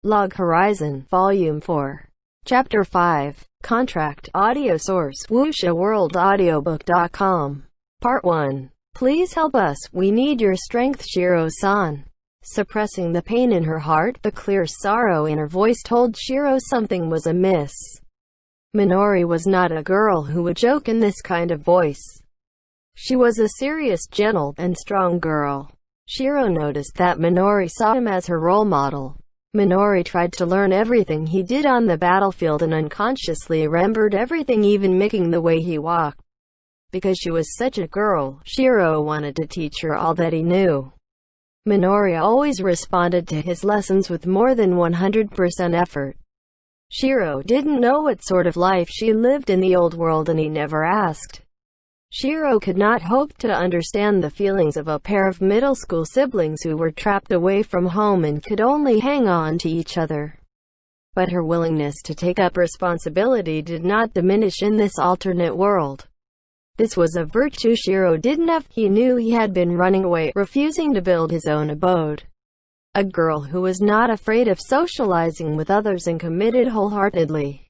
Log Horizon, Volume 4. Chapter 5. Contract. Audio source, wuxia-world-audiobook.com. Part 1. Please help us, we need your strength, Shiro-san. Suppressing the pain in her heart, the clear sorrow in her voice told Shiro something was amiss. Minori was not a girl who would joke in this kind of voice. She was a serious, gentle, and strong girl. Shiro noticed that Minori saw him as her role model. Minori tried to learn everything he did on the battlefield and unconsciously remembered everything, even mimicking the way he walked. Because she was such a girl, Shiro wanted to teach her all that he knew. Minori always responded to his lessons with more than 100% effort. Shiro didn't know what sort of life she lived in the old world, and he never asked. Shiro could not hope to understand the feelings of a pair of middle school siblings who were trapped away from home and could only hang on to each other. But her willingness to take up responsibility did not diminish in this alternate world. This was a virtue Shiro didn't have. He knew he had been running away, refusing to build his own abode. A girl who was not afraid of socializing with others and committed wholeheartedly.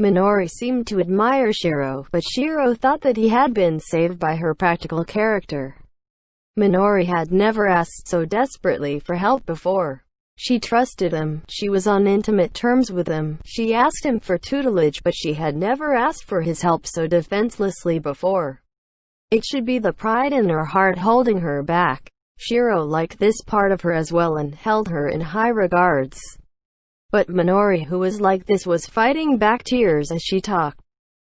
Minori seemed to admire Shiro, but Shiro thought that he had been saved by her practical character. Minori had never asked so desperately for help before. She trusted him, she was on intimate terms with him, she asked him for tutelage, but she had never asked for his help so defenselessly before. It should be the pride in her heart holding her back. Shiro liked this part of her as well and held her in high regards. But Minori, who was like this, was fighting back tears as she talked.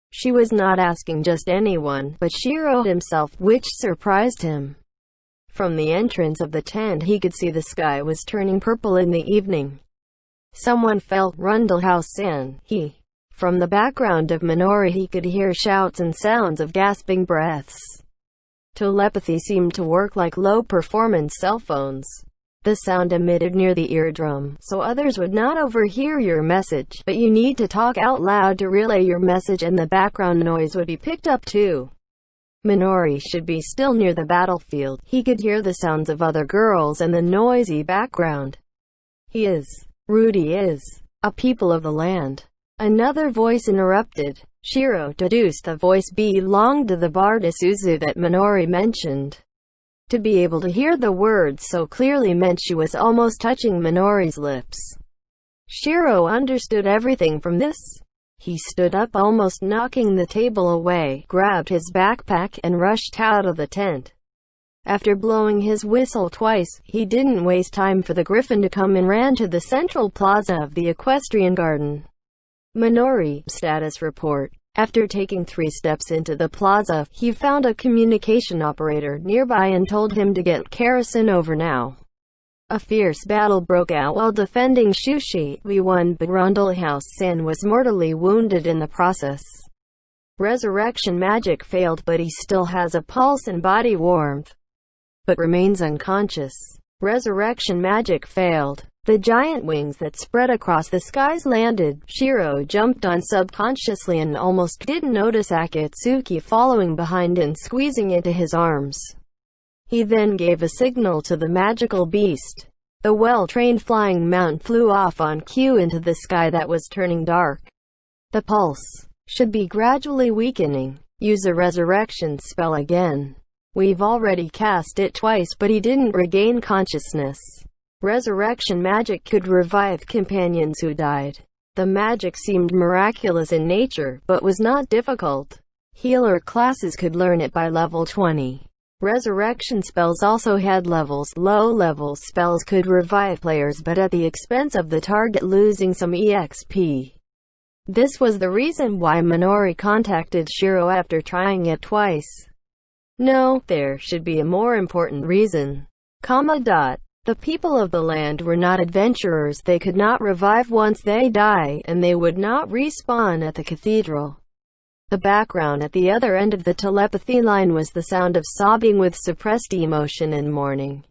She was not asking just anyone, but Shiro himself, which surprised him. From the entrance of the tent he could see the sky was turning purple in the evening. Someone fell, Rundlehouse-san, he. From the background of Minori he could hear shouts and sounds of gasping breaths. Telepathy seemed to work like low-performance cell phones. The sound emitted near the eardrum, so others would not overhear your message, but you need to talk out loud to relay your message and the background noise would be picked up too. Minori should be still near the battlefield. He could hear the sounds of other girls and the noisy background. Rudy is a people of the land. Another voice interrupted. Shiro deduced the voice belonged to the bard Isuzu that Minori mentioned. To be able to hear the words so clearly meant she was almost touching Minori's lips. Shiro understood everything from this. He stood up, almost knocking the table away, grabbed his backpack, and rushed out of the tent. After blowing his whistle twice, he didn't waste time for the griffin to come and ran to the central plaza of the equestrian garden. Minori, status report. After taking 3 steps into the plaza, he found a communication operator nearby and told him to get Karasen over now. A fierce battle broke out while defending Shushi. We won, but Rundlehouse-san was mortally wounded in the process. Resurrection magic failed, but he still has a pulse and body warmth, but remains unconscious. Resurrection magic failed. The giant wings that spread across the skies landed. Shiro jumped on subconsciously and almost didn't notice Akatsuki following behind and squeezing into his arms. He then gave a signal to the magical beast. The well-trained flying mount flew off on cue into the sky that was turning dark. The pulse should be gradually weakening. Use a resurrection spell again. We've already cast it twice, but he didn't regain consciousness. Resurrection magic could revive companions who died. The magic seemed miraculous in nature, but was not difficult. Healer classes could learn it by level 20. Resurrection spells also had levels. Low-level spells could revive players, but at the expense of the target losing some EXP. This was the reason why Minori contacted Shiro after trying it twice. No, there should be a more important reason. The people of the land were not adventurers. They could not revive once they die, and they would not respawn at the cathedral. The background at the other end of the telepathy line was the sound of sobbing with suppressed emotion and mourning.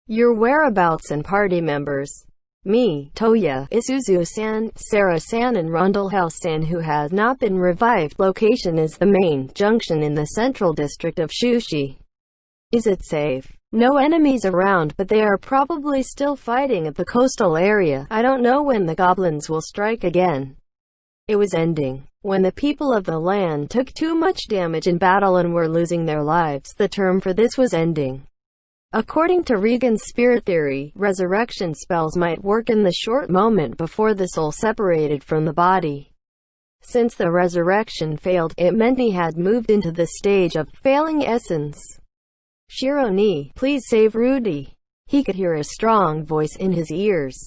Your whereabouts and party members. Me, Toya, Isuzu-san, Sarah-san and Rundlehouse-san who has not been revived. Location is the main junction in the central district of Shushi. Is it safe? No enemies around, but they are probably still fighting at the coastal area. I don't know when the goblins will strike again. It was ending. When the people of the land took too much damage in battle and were losing their lives, the term for this was ending. According to Regan's spirit theory, resurrection spells might work in the short moment before the soul separated from the body. Since the resurrection failed, it meant he had moved into the stage of failing essence. Shiro ni, please save Rudy. He could hear a strong voice in his ears.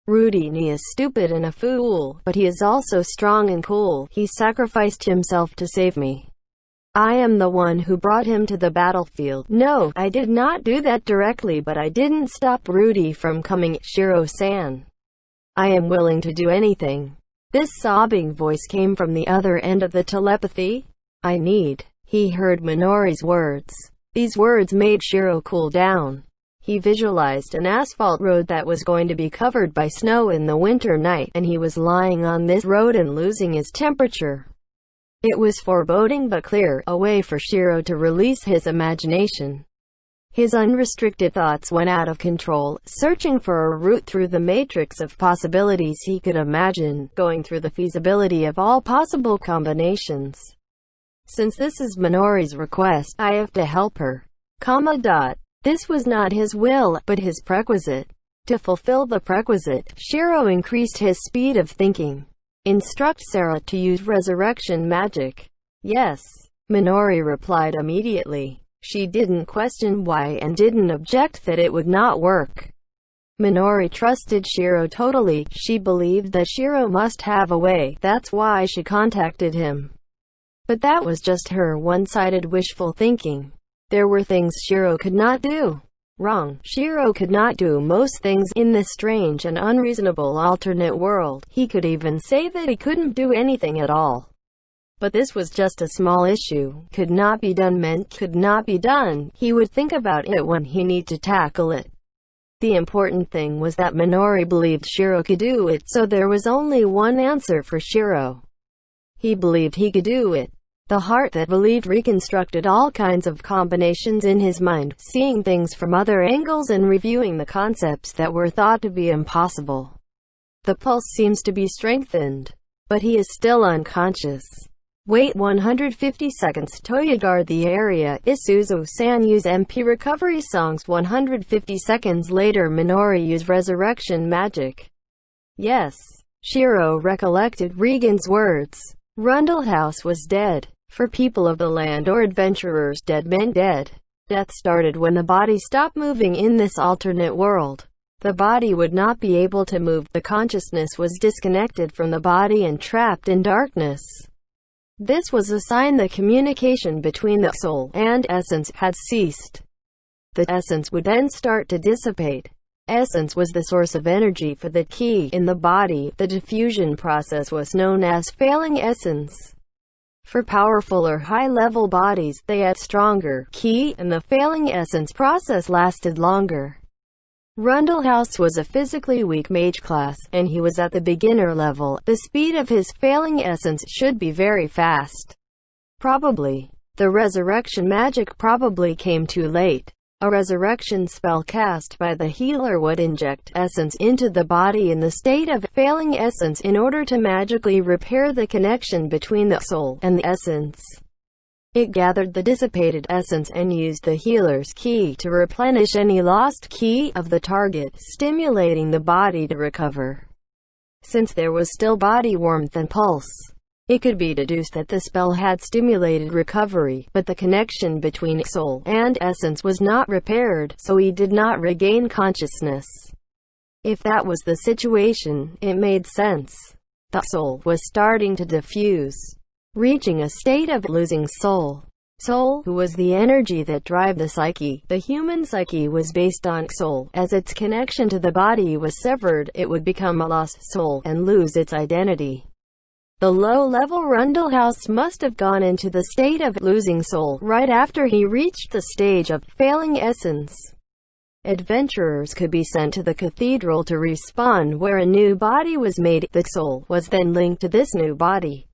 Rudy ni is stupid and a fool, but he is also strong and cool. He sacrificed himself to save me. I am the one who brought him to the battlefield. No, I did not do that directly, but I didn't stop Rudy from coming. Shiro-san, I am willing to do anything. This sobbing voice came from the other end of the telepathy. He heard Minori's words. These words made Shiro cool down. He visualized an asphalt road that was going to be covered by snow in the winter night, and he was lying on this road and losing his temperature. It was foreboding but clear, a way for Shiro to release his imagination. His unrestricted thoughts went out of control, searching for a route through the matrix of possibilities he could imagine, going through the feasibility of all possible combinations. Since this is Minori's request, I have to help her. This was not his will, but his prerequisite. To fulfill the prerequisite, Shiro increased his speed of thinking. Instruct Sarah to use resurrection magic. Yes, Minori replied immediately. She didn't question why and didn't object that it would not work. Minori trusted Shiro totally. She believed that Shiro must have a way. That's why she contacted him. But that was just her one-sided wishful thinking. There were things Shiro could not do. Wrong. Shiro could not do most things in this strange and unreasonable alternate world. He could even say that he couldn't do anything at all. But this was just a small issue. Could not be done meant could not be done. He would think about it when he need to tackle it. The important thing was that Minori believed Shiro could do it, so there was only one answer for Shiro. He believed he could do it. The heart that believed reconstructed all kinds of combinations in his mind, seeing things from other angles and reviewing the concepts that were thought to be impossible. The pulse seems to be strengthened, but he is still unconscious. Wait 150 seconds. Toya guard the area. Isuzu-san use MP recovery songs. 150 seconds later, Minori use resurrection magic. Yes. Shiro recollected Regan's words. Rundle House was dead. For people of the land or adventurers, dead meant dead. Death started when the body stopped moving in this alternate world. The body would not be able to move. The consciousness was disconnected from the body and trapped in darkness. This was a sign the communication between the soul and essence had ceased. The essence would then start to dissipate. Essence was the source of energy for the ki in the body. The diffusion process was known as failing essence. For powerful or high-level bodies, they had stronger ki, and the failing essence process lasted longer. Rundle House was a physically weak mage class, and he was at the beginner level. The speed of his failing essence should be very fast. Probably. The resurrection magic probably came too late. A resurrection spell cast by the healer would inject essence into the body in the state of failing essence in order to magically repair the connection between the soul and the essence. It gathered the dissipated essence and used the healer's ki to replenish any lost ki of the target, stimulating the body to recover. Since there was still body warmth and pulse, it could be deduced that the spell had stimulated recovery, but the connection between soul and essence was not repaired, so he did not regain consciousness. If that was the situation, it made sense. The soul was starting to diffuse, reaching a state of losing soul. Soul, who was the energy that drive the psyche. The human psyche was based on soul. As its connection to the body was severed, it would become a lost soul and lose its identity. The low-level Rundle House must have gone into the state of losing soul right after he reached the stage of failing essence. Adventurers could be sent to the cathedral to respawn where a new body was made. The soul was then linked to this new body.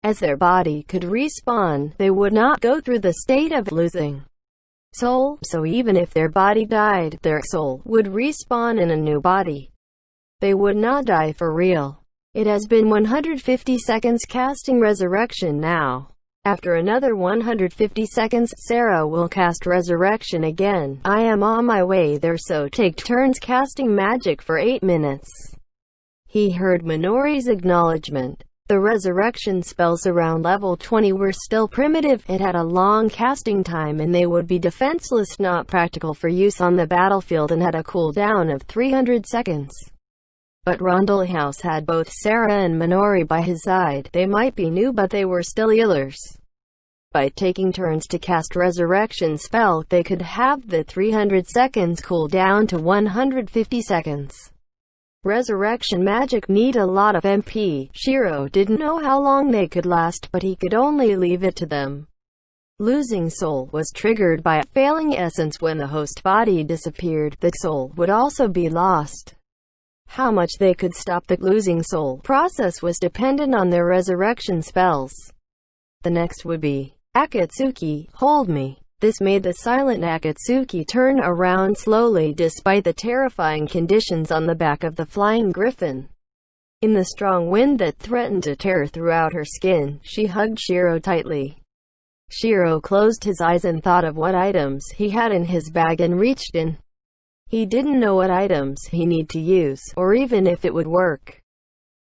As their body could respawn, they would not go through the state of losing. soul, so even if their body died, their soul would respawn in a new body. They would not die for real. It has been 150 seconds casting Resurrection now. After another 150 seconds, Sarah will cast Resurrection again. I am on my way there, so take turns casting magic for 8 minutes. He heard Minori's acknowledgement. The Resurrection spells around level 20 were still primitive, it had a long casting time and they would be defenseless, not practical for use on the battlefield, and had a cooldown of 300 seconds. But Rondelhouse had both Sarah and Minori by his side. They might be new, but they were still healers. By taking turns to cast Resurrection spell, they could have the 300 seconds cool down to 150 seconds. Resurrection magic need a lot of MP. Shiro didn't know how long they could last, but he could only leave it to them. Losing soul was triggered by a failing essence. When the host body disappeared, the soul would also be lost. How much they could stop the losing soul process was dependent on their resurrection spells. The next would be Akatsuki, hold me. This made the silent Akatsuki turn around slowly despite the terrifying conditions on the back of the flying griffin. In the strong wind that threatened to tear throughout her skin, she hugged Shiro tightly. Shiro closed his eyes and thought of what items he had in his bag and reached in. He didn't know what items he needed to use, or even if it would work.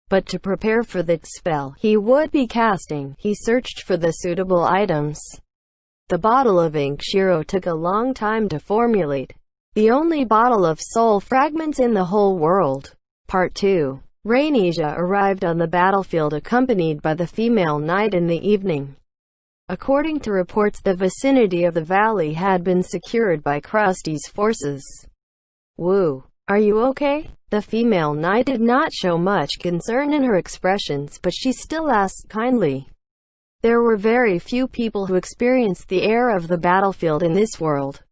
But to prepare for the spell he would be casting, he searched for the suitable items. The bottle of ink Shiro took a long time to formulate. The only bottle of soul fragments in the whole world. Part 2. Rainesia arrived on the battlefield accompanied by the female knight in the evening. According to reports, the vicinity of the valley had been secured by Krusty's forces. Woo. Are you okay? The female knight did not show much concern in her expressions, but she still asked kindly. There were very few people who experienced the air of the battlefield in this world.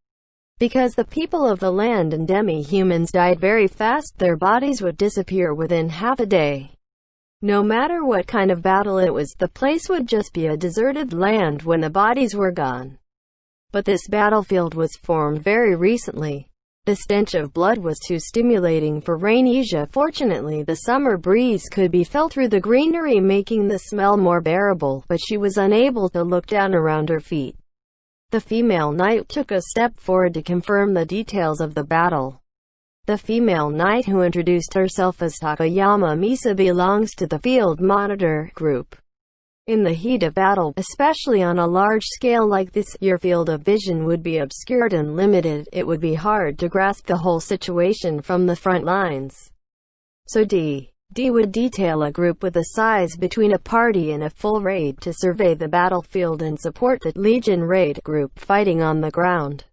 Because the people of the land and demi-humans died very fast, their bodies would disappear within half a day. No matter what kind of battle it was, the place would just be a deserted land when the bodies were gone. But this battlefield was formed very recently. The stench of blood was too stimulating for Rainesia. Fortunately, the summer breeze could be felt through the greenery, making the smell more bearable, but she was unable to look down around her feet. The female knight took a step forward to confirm the details of the battle. The female knight, who introduced herself as Takayama Misa, belongs to the Field Monitor Group. In the heat of battle, especially on a large scale like this, your field of vision would be obscured and limited. It would be hard to grasp the whole situation from the front lines. So D would detail a group with a size between a party and a full raid to survey the battlefield and support the Legion raid group fighting on the ground.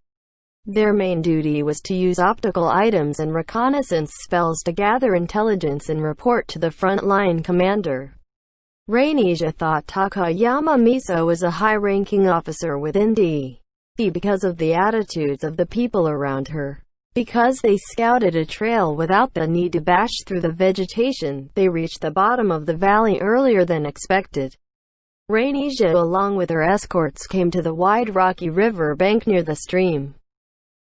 Their main duty was to use optical items and reconnaissance spells to gather intelligence and report to the front-line commander. Rainesia thought Takayama Misa was a high-ranking officer within D because of the attitudes of the people around her. Because they scouted a trail without the need to bash through the vegetation, they reached the bottom of the valley earlier than expected. Rainesia, along with her escorts, came to the wide rocky river bank near the stream.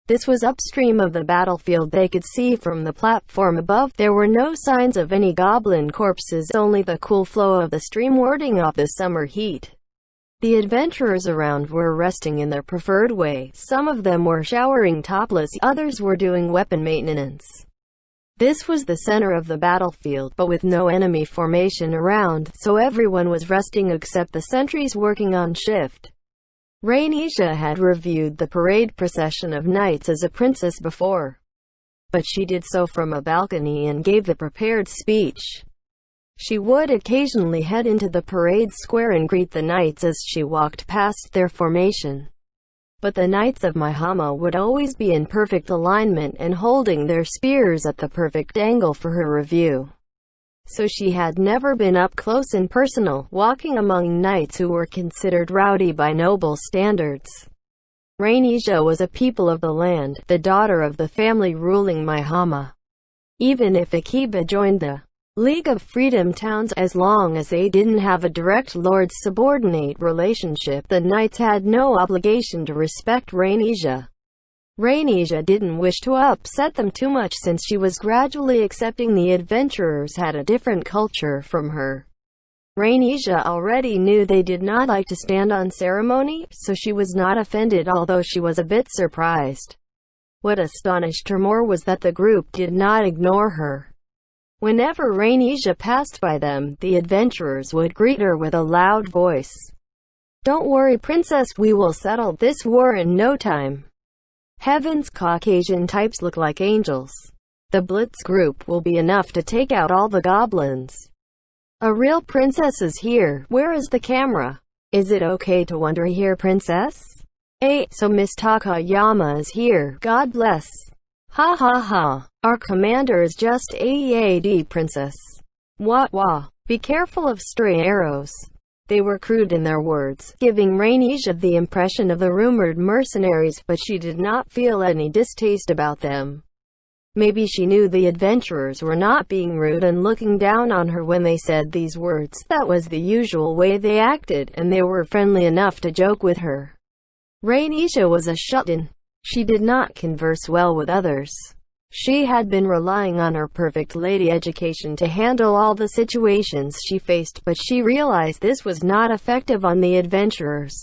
This was upstream of the battlefield. They could see from the platform above. There were no signs of any goblin corpses, only the cool flow of the stream warding off the summer heat. The adventurers around were resting in their preferred way. Some of them were showering topless, others were doing weapon maintenance. This was the center of the battlefield, but with no enemy formation around, so everyone was resting except the sentries working on shift. Rainesia had reviewed the parade procession of knights as a princess before, but she did so from a balcony and gave the prepared speech. She would occasionally head into the parade square and greet the knights as she walked past their formation. But the knights of Mihama would always be in perfect alignment and holding their spears at the perfect angle for her review. So she had never been up close and personal, walking among knights who were considered rowdy by noble standards. Rainesia was a people of the land, the daughter of the family ruling Mihama. Even if Akiba joined the League of Freedom Towns, as long as they didn't have a direct lord-subordinate relationship, the knights had no obligation to respect Rainesia. Rainisia didn't wish to upset them too much since she was gradually accepting the adventurers had a different culture from her. Rainisia already knew they did not like to stand on ceremony, so she was not offended, although she was a bit surprised. What astonished her more was that the group did not ignore her. Whenever Rainisia passed by them, the adventurers would greet her with a loud voice. "Don't worry, princess, we will settle this war in no time. Heavens, Caucasian types look like angels. The Blitz group will be enough to take out all the goblins. A real princess is here. Where is the camera? Is it okay to wander here, princess? So Miss Takayama is here. God bless. Ha ha ha. Our commander is just AEAD, princess. Wah wah. Be careful of stray arrows." They were crude in their words, giving Rainisia the impression of the rumored mercenaries, but she did not feel any distaste about them. Maybe she knew the adventurers were not being rude and looking down on her when they said these words. That was the usual way they acted, and they were friendly enough to joke with her. Rainisia was a shut-in. She did not converse well with others. She had been relying on her perfect lady education to handle all the situations she faced, but she realized this was not effective on the adventurers.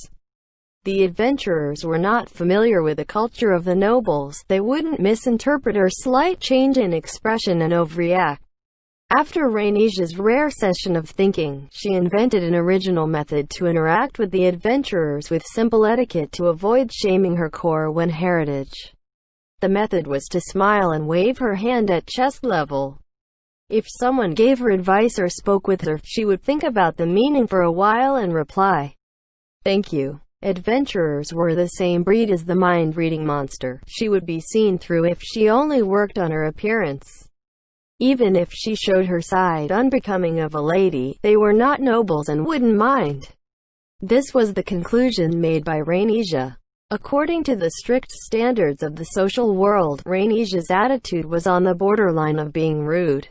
The adventurers were not familiar with the culture of the nobles. They wouldn't misinterpret her slight change in expression and overreact. After Rainisia's rare session of thinking, she invented an original method to interact with the adventurers with simple etiquette to avoid shaming her Corwin heritage. The method was to smile and wave her hand at chest level. If someone gave her advice or spoke with her, she would think about the meaning for a while and reply, "Thank you." Adventurers were the same breed as the mind-reading monster. She would be seen through if she only worked on her appearance. Even if she showed her side unbecoming of a lady, they were not nobles and wouldn't mind. This was the conclusion made by Rainisia. According to the strict standards of the social world, Rainisia's attitude was on the borderline of being rude.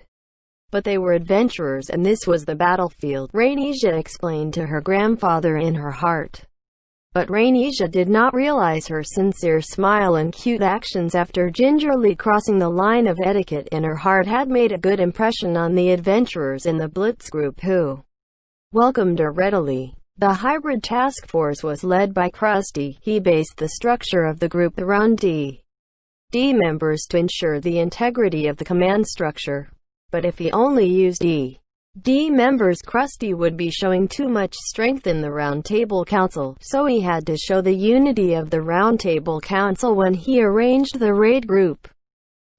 But they were adventurers and this was the battlefield, Rainisia explained to her grandfather in her heart. But Rainisia did not realize her sincere smile and cute actions after gingerly crossing the line of etiquette in her heart had made a good impression on the adventurers in the Blitz group who welcomed her readily. The hybrid task force was led by Krusty. He based the structure of the group around D members to ensure the integrity of the command structure. But if he only used D members, Krusty would be showing too much strength in the Round Table Council, so he had to show the unity of the Round Table Council when he arranged the raid group.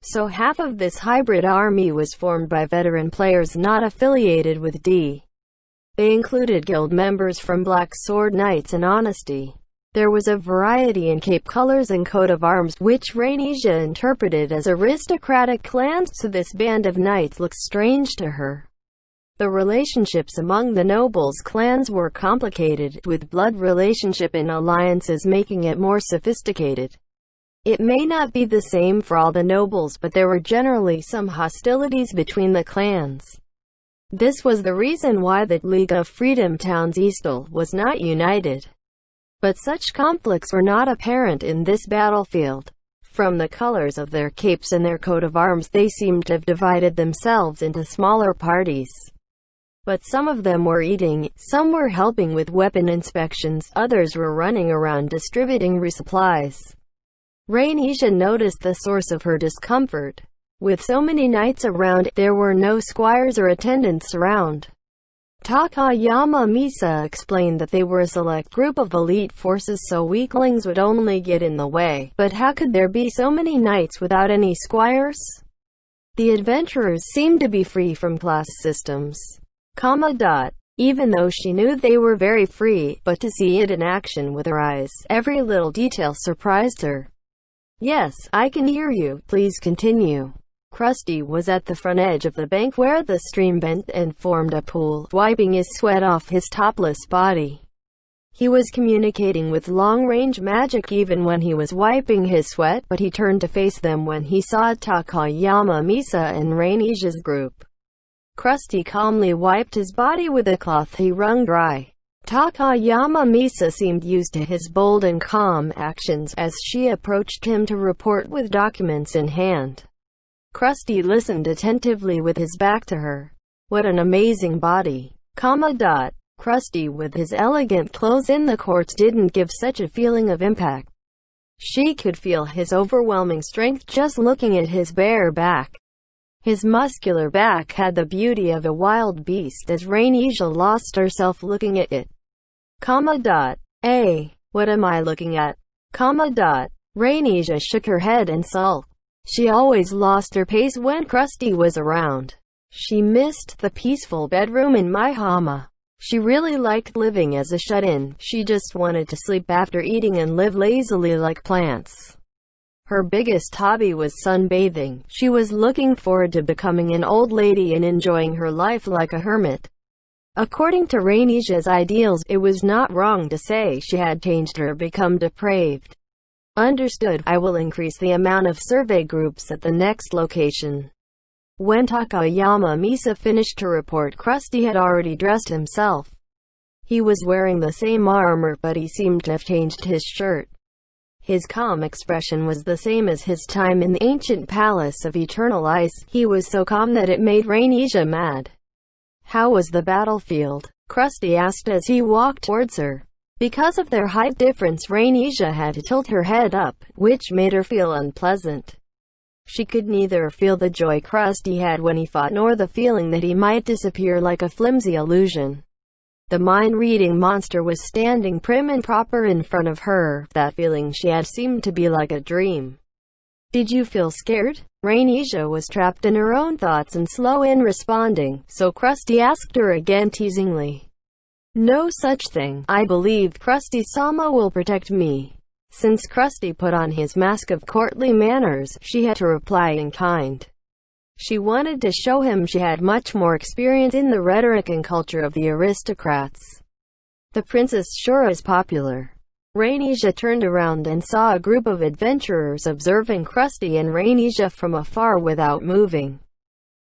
So half of this hybrid army was formed by veteran players not affiliated with D. They included guild members from Black Sword Knights and Honesty. There was a variety in cape colors and coat of arms, which Rainisia interpreted as aristocratic clans, so this band of knights looked strange to her. The relationships among the nobles' clans were complicated, with blood relationship and alliances making it more sophisticated. It may not be the same for all the nobles, but there were generally some hostilities between the clans. This was the reason why the League of Freedom Towns Eastal was not united. But such conflicts were not apparent in this battlefield. From the colors of their capes and their coat of arms, they seemed to have divided themselves into smaller parties. But some of them were eating, some were helping with weapon inspections, others were running around distributing resupplies. Rainisia noticed the source of her discomfort. With so many knights around, there were no squires or attendants around. Takayama Misa explained that they were a select group of elite forces, so weaklings would only get in the way. But how could there be so many knights without any squires? The adventurers seemed to be free from class systems. Even though she knew they were very free, but to see it in action with her eyes, every little detail surprised her. "Yes, I can hear you. Please continue." Krusty was at the front edge of the bank where the stream bent and formed a pool, wiping his sweat off his topless body. He was communicating with long-range magic even when he was wiping his sweat, but he turned to face them when he saw Takayama Misa and Rainisia's group. Krusty calmly wiped his body with a cloth he wrung dry. Takayama Misa seemed used to his bold and calm actions as she approached him to report with documents in hand. Krusty listened attentively with his back to her. What an amazing body. Krusty with his elegant clothes in the courts didn't give such a feeling of impact. She could feel his overwhelming strength just looking at his bare back. His muscular back had the beauty of a wild beast as Rainija lost herself looking at it. What am I looking at? Rainija shook her head and sulked. She always lost her pace when Krusty was around. She missed the peaceful bedroom in Maihama. She really liked living as a shut-in. She just wanted to sleep after eating and live lazily like plants. Her biggest hobby was sunbathing. She was looking forward to becoming an old lady and enjoying her life like a hermit. According to Rainija's ideals, it was not wrong to say she had changed or become depraved. Understood. I will increase the amount of survey groups at the next location. When Takayama Misa finished her report, Krusty had already dressed himself. He was wearing the same armor, but he seemed to have changed his shirt. His calm expression was the same as his time in the ancient palace of eternal ice. He was so calm that it made Rainija mad. How was the battlefield? Krusty asked as he walked towards her. Because of their height difference, Rainija had to tilt her head up, which made her feel unpleasant. She could neither feel the joy Krusty had when he fought nor the feeling that he might disappear like a flimsy illusion. The mind-reading monster was standing prim and proper in front of her. That feeling she had seemed to be like a dream. Did you feel scared? Rainija was trapped in her own thoughts and slow in responding, so Krusty asked her again teasingly. No such thing. I believe Krusty-sama will protect me. Since Krusty put on his mask of courtly manners, she had to reply in kind. She wanted to show him she had much more experience in the rhetoric and culture of the aristocrats. The princess sure is popular. Rainija turned around and saw a group of adventurers observing Krusty and Rainija from afar without moving.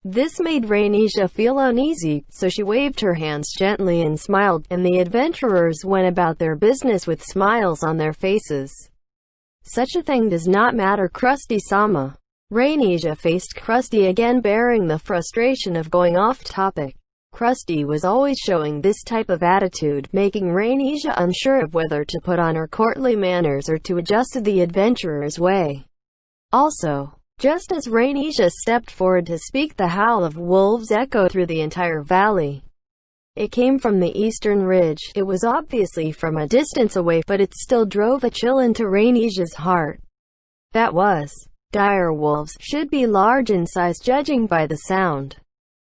This made Rainija feel uneasy, so she waved her hands gently and smiled, and the adventurers went about their business with smiles on their faces. Such a thing does not matter, Krusty-sama. Rainija faced Krusty again, bearing the frustration of going off topic. Krusty was always showing this type of attitude, making Rainija unsure of whether to put on her courtly manners or to adjust to the adventurer's way. Also, just as Rainija stepped forward to speak, the howl of wolves echoed through the entire valley. It came from the eastern ridge. It was obviously from a distance away, but it still drove a chill into Rainija's heart. That was dire wolves, should be large in size judging by the sound.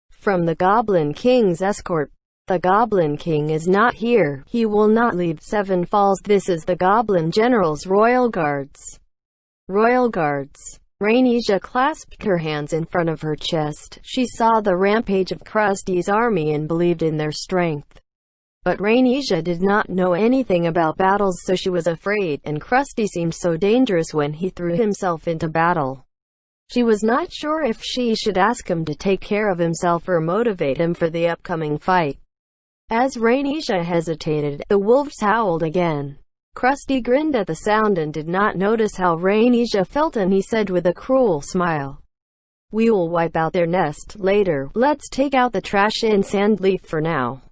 From the Goblin King's escort. The Goblin King is not here. He will not leave Seven Falls. This is the Goblin General's Royal Guards. Royal Guards. Rainija clasped her hands in front of her chest. She saw the rampage of Krusty's army and believed in their strength. But Rainija did not know anything about battles, so she was afraid, and Krusty seemed so dangerous when he threw himself into battle. She was not sure if she should ask him to take care of himself or motivate him for the upcoming fight. As Rainija hesitated, the wolves howled again. Krusty grinned at the sound and did not notice how Rainija felt, and he said with a cruel smile, "We will wipe out their nest later. Let's take out the trash in Sandleaf for now."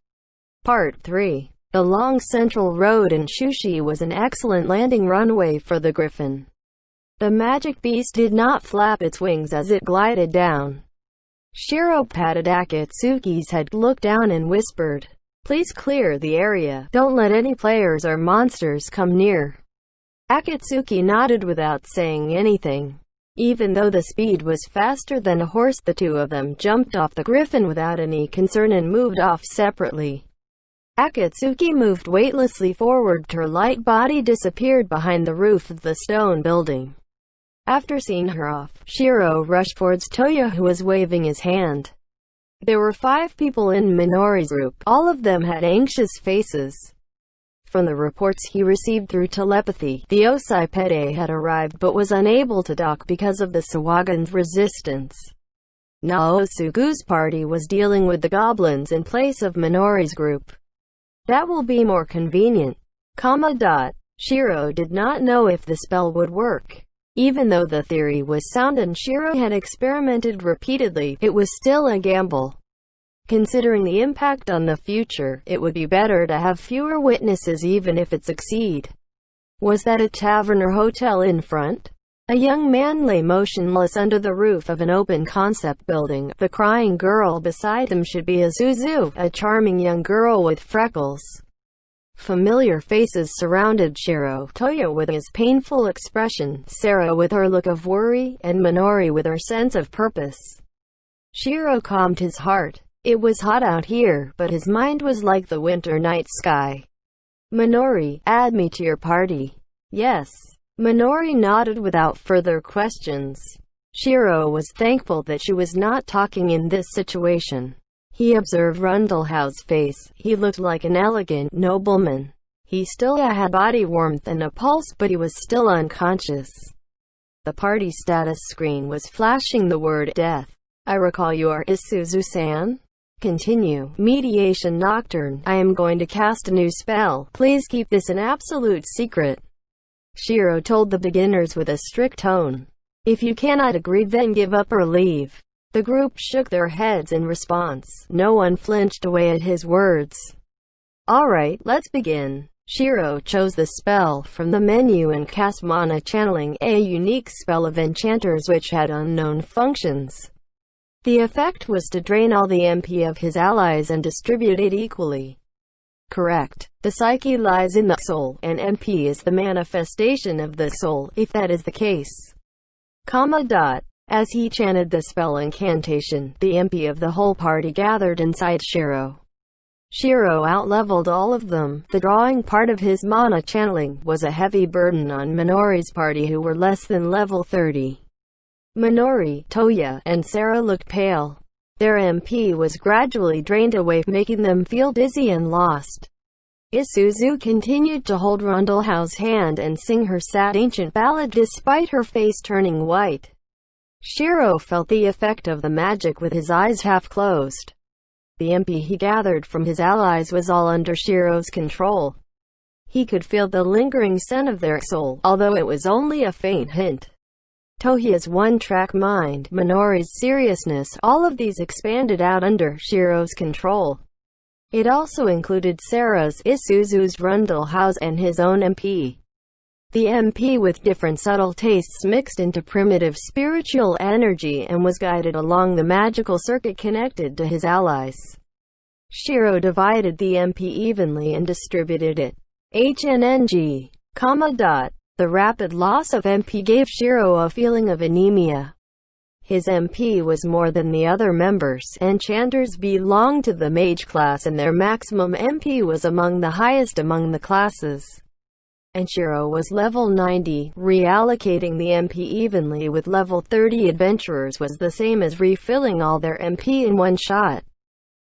Part 3. The long central road in Shushi was an excellent landing runway for the griffin. The magic beast did not flap its wings as it glided down. Shiro patted Akatsuki's head, looked down and whispered, "Please clear the area. Don't let any players or monsters come near." Akatsuki nodded without saying anything. Even though the speed was faster than a horse, the two of them jumped off the griffin without any concern and moved off separately. Akatsuki moved weightlessly forward. Her light body disappeared behind the roof of the stone building. After seeing her off, Shiro rushed towards Toya, who was waving his hand. There were 5 people in Minori's group. All of them had anxious faces. From the reports he received through telepathy, the Osaipede had arrived but was unable to dock because of the Sawagan's resistance. Naosugu's party was dealing with the goblins in place of Minori's group. That will be more convenient. Shiro did not know if the spell would work. Even though the theory was sound and Shiro had experimented repeatedly, it was still a gamble. Considering the impact on the future, it would be better to have fewer witnesses even if it succeed. Was that a tavern or hotel in front? A young man lay motionless under the roof of an open-concept building. The crying girl beside him should be Isuzu, a charming young girl with freckles. Familiar faces surrounded Shiro, Toya with his painful expression, Sarah with her look of worry, and Minori with her sense of purpose. Shiro calmed his heart. It was hot out here, but his mind was like the winter night sky. Minori, add me to your party. Yes. Minori nodded without further questions. Shiro was thankful that she was not talking in this situation. He observed Rundlehouse' face. He looked like an elegant nobleman. He still had body warmth and a pulse, but he was still unconscious. The party status screen was flashing the word death. I recall you are Isuzu-san? Continue. Mediation Nocturne. I am going to cast a new spell. Please keep this an absolute secret. Shiro told the beginners with a strict tone. If you cannot agree, then give up or leave. The group shook their heads in response. No one flinched away at his words. Alright, let's begin. Shiro chose the spell from the menu and cast Mana Channeling, a unique spell of enchanters which had unknown functions. The effect was to drain all the MP of his allies and distribute it equally. Correct. The psyche lies in the soul, and MP is the manifestation of the soul, if that is the case. As he chanted the spell incantation, the MP of the whole party gathered inside Shiro. Shiro outleveled all of them. The drawing part of his mana channeling was a heavy burden on Minori's party, who were less than level 30. Minori, Toya, and Sarah looked pale. Their MP was gradually drained away, making them feel dizzy and lost. Isuzu continued to hold Rundlehouse's hand and sing her sad ancient ballad despite her face turning white. Shiro felt the effect of the magic with his eyes half closed. The MP he gathered from his allies was all under Shiro's control. He could feel the lingering scent of their soul, although it was only a faint hint. Toya's one-track mind, Minori's seriousness, all of these expanded out under Shiro's control. It also included Sarah's, Isuzu's, Rundlehouse, and his own MP. The MP with different subtle tastes mixed into primitive spiritual energy and was guided along the magical circuit connected to his allies. Shiro divided the MP evenly and distributed it. HNNG, The rapid loss of MP gave Shiro a feeling of anemia. His MP was more than the other members. Enchanters belonged to the mage class and their maximum MP was among the highest among the classes. And Shiro was level 90. Reallocating the MP evenly with level 30 adventurers was the same as refilling all their MP in one shot.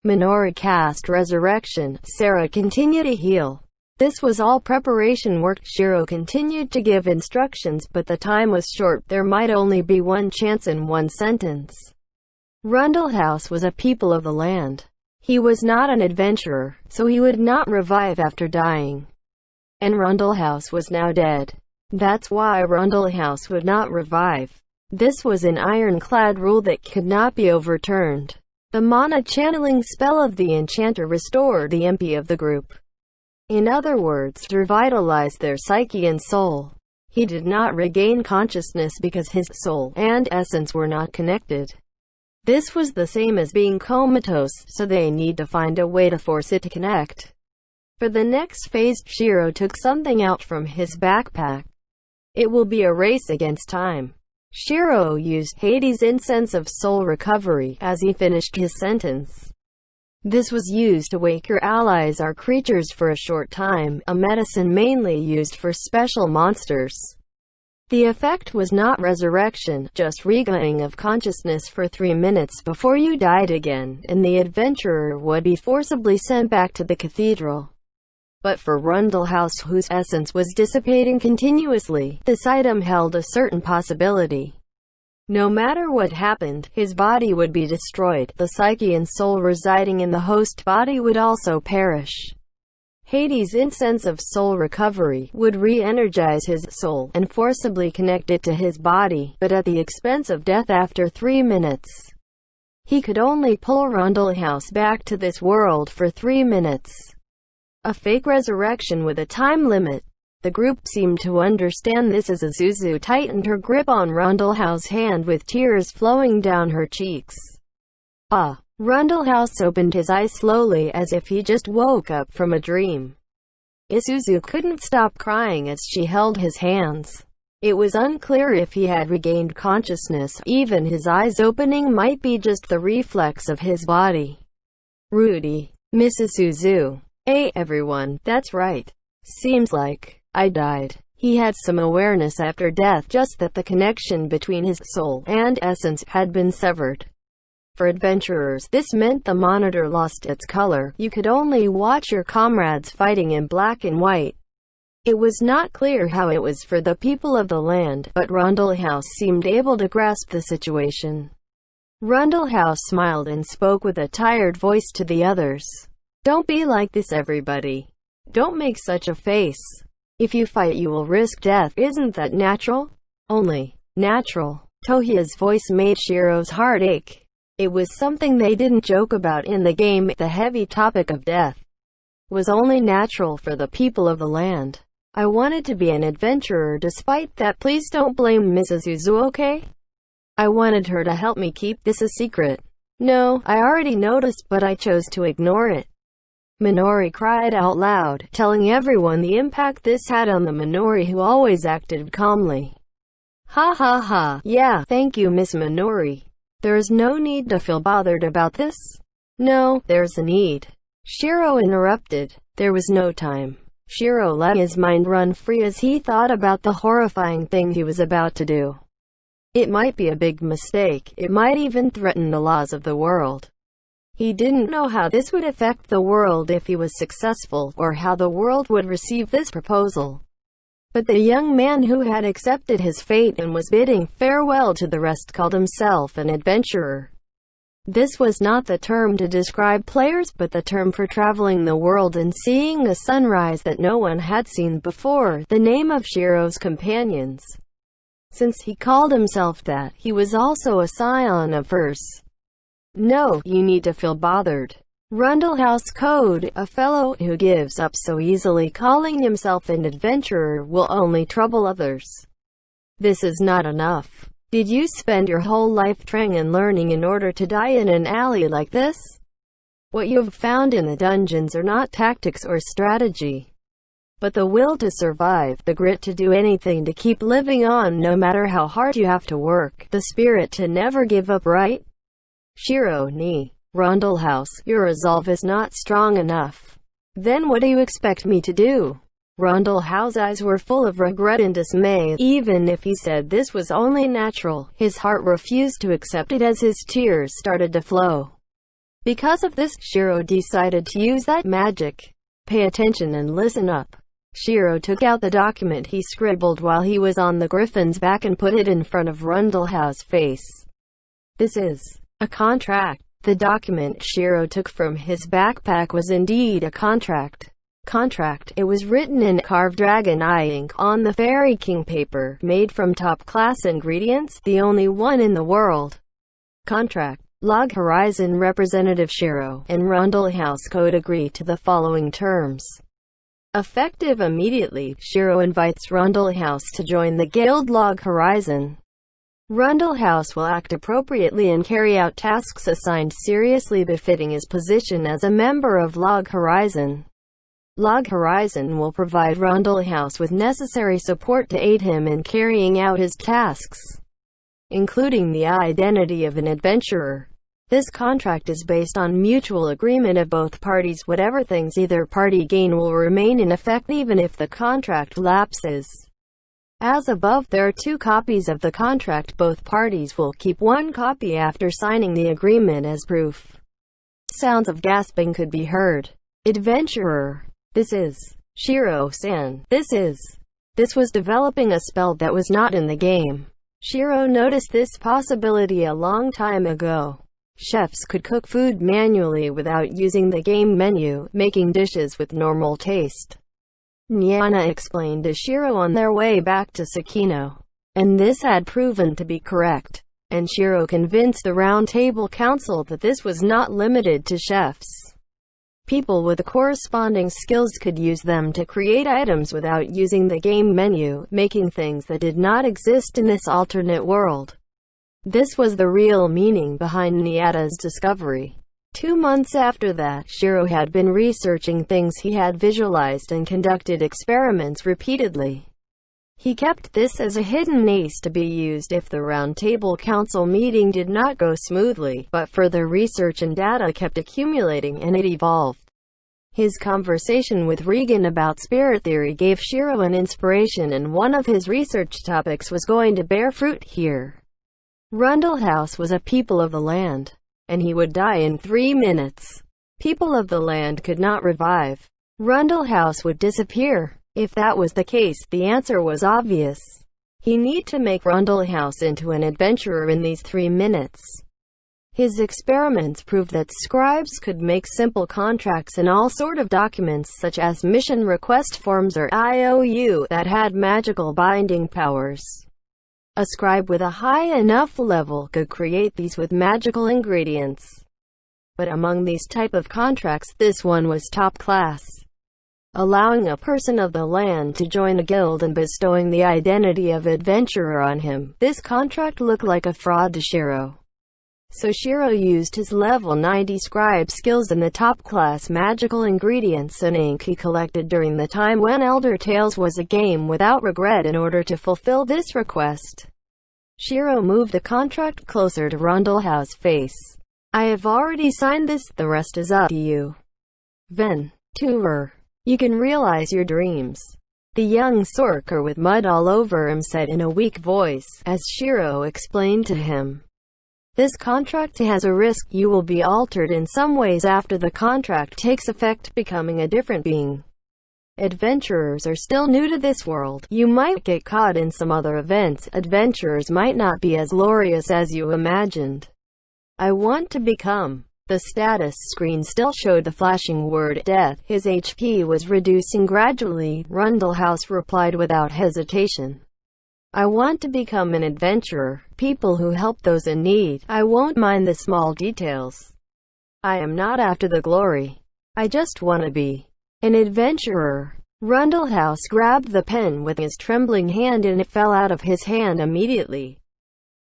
Minori cast Resurrection. Sarah continued to heal. This was all preparation work. Shiro continued to give instructions, but the time was short. There might only be one chance in one sentence. Rundlehouse was a people of the land. He was not an adventurer, so he would not revive after dying. And Rundlehouse was now dead. That's why Rundlehouse would not revive. This was an ironclad rule that could not be overturned. The mana channeling spell of the enchanter restored the MP of the group. In other words, revitalized their psyche and soul. He did not regain consciousness because his soul and essence were not connected. This was the same as being comatose, so they need to find a way to force it to connect. For the next phase, Shiro took something out from his backpack. It will be a race against time. Shiro used Hades' incense of soul recovery as he finished his sentence. This was used to wake your allies or creatures for a short time, a medicine mainly used for special monsters. The effect was not resurrection, just regaining of consciousness for 3 minutes before you died again, and the adventurer would be forcibly sent back to the cathedral. But for Rundlehouse, whose essence was dissipating continuously, this item held a certain possibility. No matter what happened, his body would be destroyed. The psyche and soul residing in the host body would also perish. Hades' incense of soul recovery would re-energize his soul and forcibly connect it to his body, but at the expense of death after 3 minutes. He could only pull Rundlehouse back to this world for 3 minutes. A fake resurrection with a time limit. The group seemed to understand this as Azuzu tightened her grip on Rundlehouse's hand with tears flowing down her cheeks. Rundlehouse opened his eyes slowly as if he just woke up from a dream. Isuzu couldn't stop crying as she held his hands. It was unclear if he had regained consciousness, even his eyes opening might be just the reflex of his body. Rudy. Miss Isuzu. Hey everyone, that's right. Seems like I died. He had some awareness after death, just that the connection between his soul and essence had been severed. For adventurers, this meant the monitor lost its color. You could only watch your comrades fighting in black and white. It was not clear how it was for the people of the land, but Rundlehouse seemed able to grasp the situation. Rundlehouse smiled and spoke with a tired voice to the others. Don't be like this, everybody. Don't make such a face. If you fight, you will risk death. Isn't that natural? Only natural. Tohia's voice made Shiro's heart ache. It was something they didn't joke about in the game. The heavy topic of death was only natural for the people of the land. I wanted to be an adventurer despite that. Please don't blame Mrs. Uzu, okay? I wanted her to help me keep this a secret. No, I already noticed, but I chose to ignore it. Minori cried out loud, telling everyone the impact this had on the Minori, who always acted calmly. Ha ha ha. Yeah, thank you, Miss Minori. There's no need to feel bothered about this. No, there's a need. Shiro interrupted. There was no time. Shiro let his mind run free as he thought about the horrifying thing he was about to do. It might be a big mistake. It might even threaten the laws of the world. He didn't know how this would affect the world if he was successful, or how the world would receive this proposal. But the young man who had accepted his fate and was bidding farewell to the rest called himself an adventurer. This was not the term to describe players, but the term for traveling the world and seeing a sunrise that no one had seen before, the name of Shiro's companions. Since he called himself that, he was also a scion of verse. No, you need to feel bothered. Rundlehouse Code, a fellow who gives up so easily calling himself an adventurer will only trouble others. This is not enough. Did you spend your whole life trying and learning in order to die in an alley like this? What you have found in the dungeons are not tactics or strategy, but the will to survive, the grit to do anything to keep living on no matter how hard you have to work, the spirit to never give up, right? Shiro ni. Rundlehouse, your resolve is not strong enough. Then what do you expect me to do? Rundlehouse's eyes were full of regret and dismay. Even if he said this was only natural, his heart refused to accept it as his tears started to flow. Because of this, Shiro decided to use that magic. Pay attention and listen up. Shiro took out the document he scribbled while he was on the griffin's back and put it in front of Rundlehouse's face. This is a contract. The document Shiro took from his backpack was indeed a contract. It was written in carved dragon eye ink on the Fairy King paper, made from top-class ingredients, the only one in the world. Contract. Log Horizon representative Shiro and Rundlehouse Code agree to the following terms. Effective immediately, Shiro invites Rundlehouse to join the guild Log Horizon. Rundlehouse will act appropriately and carry out tasks assigned seriously befitting his position as a member of Log Horizon. Log Horizon will provide Rundlehouse with necessary support to aid him in carrying out his tasks, including the identity of an adventurer. This contract is based on mutual agreement of both parties. Whatever things either party gain will remain in effect even if the contract lapses. As above, there are 2 copies of the contract. Both parties will keep 1 copy after signing the agreement as proof. Sounds of gasping could be heard. Adventurer. This is Shiro-san. This was developing a spell that was not in the game. Shiro noticed this possibility a long time ago. Chefs could cook food manually without using the game menu, making dishes with normal taste. Nyana explained to Shiro on their way back to Sakino. And this had proven to be correct. And Shiro convinced the Round Table Council that this was not limited to chefs. People with corresponding skills could use them to create items without using the game menu, making things that did not exist in this alternate world. This was the real meaning behind Nyata's discovery. 2 months after that, Shiro had been researching things he had visualized and conducted experiments repeatedly. He kept this as a hidden ace to be used if the Round Table Council meeting did not go smoothly, but further research and data kept accumulating and it evolved. His conversation with Regan about spirit theory gave Shiro an inspiration, and one of his research topics was going to bear fruit here. Rundle House was a people of the land, and he would die in 3 minutes. People of the land could not revive. Rundle House would disappear. If that was the case, the answer was obvious. He needed to make Rundle House into an adventurer in these 3 minutes. His experiments proved that scribes could make simple contracts and all sort of documents such as mission request forms or IOU that had magical binding powers. A scribe with a high enough level could create these with magical ingredients. But among these type of contracts, this one was top class. Allowing a person of the land to join a guild and bestowing the identity of adventurer on him. This contract looked like a fraud to Shiro. So Shiro used his level 90 scribe skills and the top-class magical ingredients and ink he collected during the time when Elder Tales was a game without regret in order to fulfill this request. Shiro moved the contract closer to Rundle House's face. I have already signed this, the rest is up to you. Venturer. You can realize your dreams. The young sorcerer with mud all over him said in a weak voice, as Shiro explained to him. This contract has a risk. You will be altered in some ways after the contract takes effect, becoming a different being. Adventurers are still new to this world. You might get caught in some other events. Adventurers might not be as glorious as you imagined. I want to become. The status screen still showed the flashing word death. His HP was reducing gradually. Rundle House replied without hesitation. I want to become an adventurer, people who help those in need. I won't mind the small details. I am not after the glory. I just want to be an adventurer. Rundle House grabbed the pen with his trembling hand and it fell out of his hand immediately.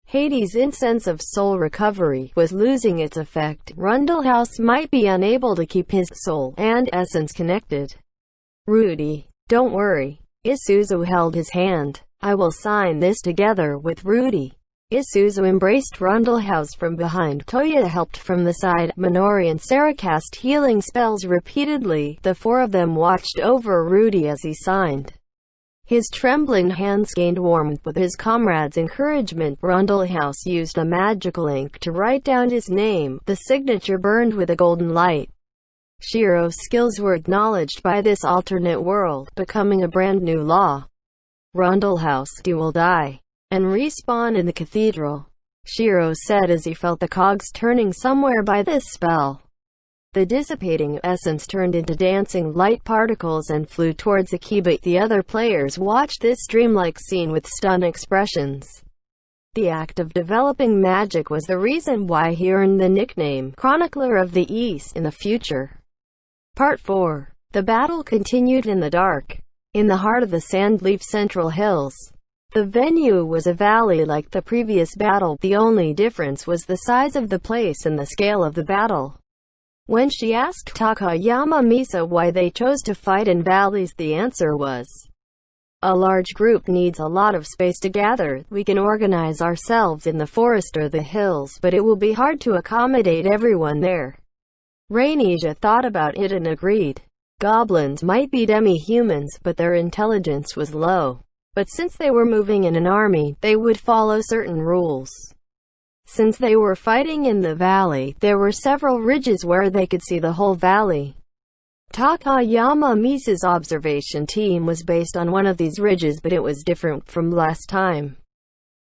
Hades' incense of soul recovery was losing its effect. Rundle House might be unable to keep his soul and essence connected. Rudy, don't worry. Isuzu held his hand. I will sign this together with Rudy. Isuzu embraced Rundle House from behind. Toya helped from the side. Minori and Sarah cast healing spells repeatedly. The 4 of them watched over Rudy as he signed. His trembling hands gained warmth with his comrades' encouragement. Rundle House used a magical ink to write down his name. The signature burned with a golden light. Shiro's skills were acknowledged by this alternate world, becoming a brand new law. Rundle House, you will die and respawn in the cathedral, Shiro said as he felt the cogs turning somewhere by this spell. The dissipating essence turned into dancing light particles and flew towards the key, but the other players watched this dreamlike scene with stunned expressions. The act of developing magic was the reason why he earned the nickname Chronicler of the East in the future. Part 4. The battle continued in the dark. In the heart of the Sandleaf Central Hills. The venue was a valley like the previous battle. The only difference was the size of the place and the scale of the battle. When she asked Takayama Misa why they chose to fight in valleys, the answer was, a large group needs a lot of space to gather. We can organize ourselves in the forest or the hills, but it will be hard to accommodate everyone there. Rainesia thought about it and agreed. Goblins might be demi-humans, but their intelligence was low. But since they were moving in an army, they would follow certain rules. Since they were fighting in the valley, there were several ridges where they could see the whole valley. Takayama Misa's observation team was based on one of these ridges, but it was different from last time.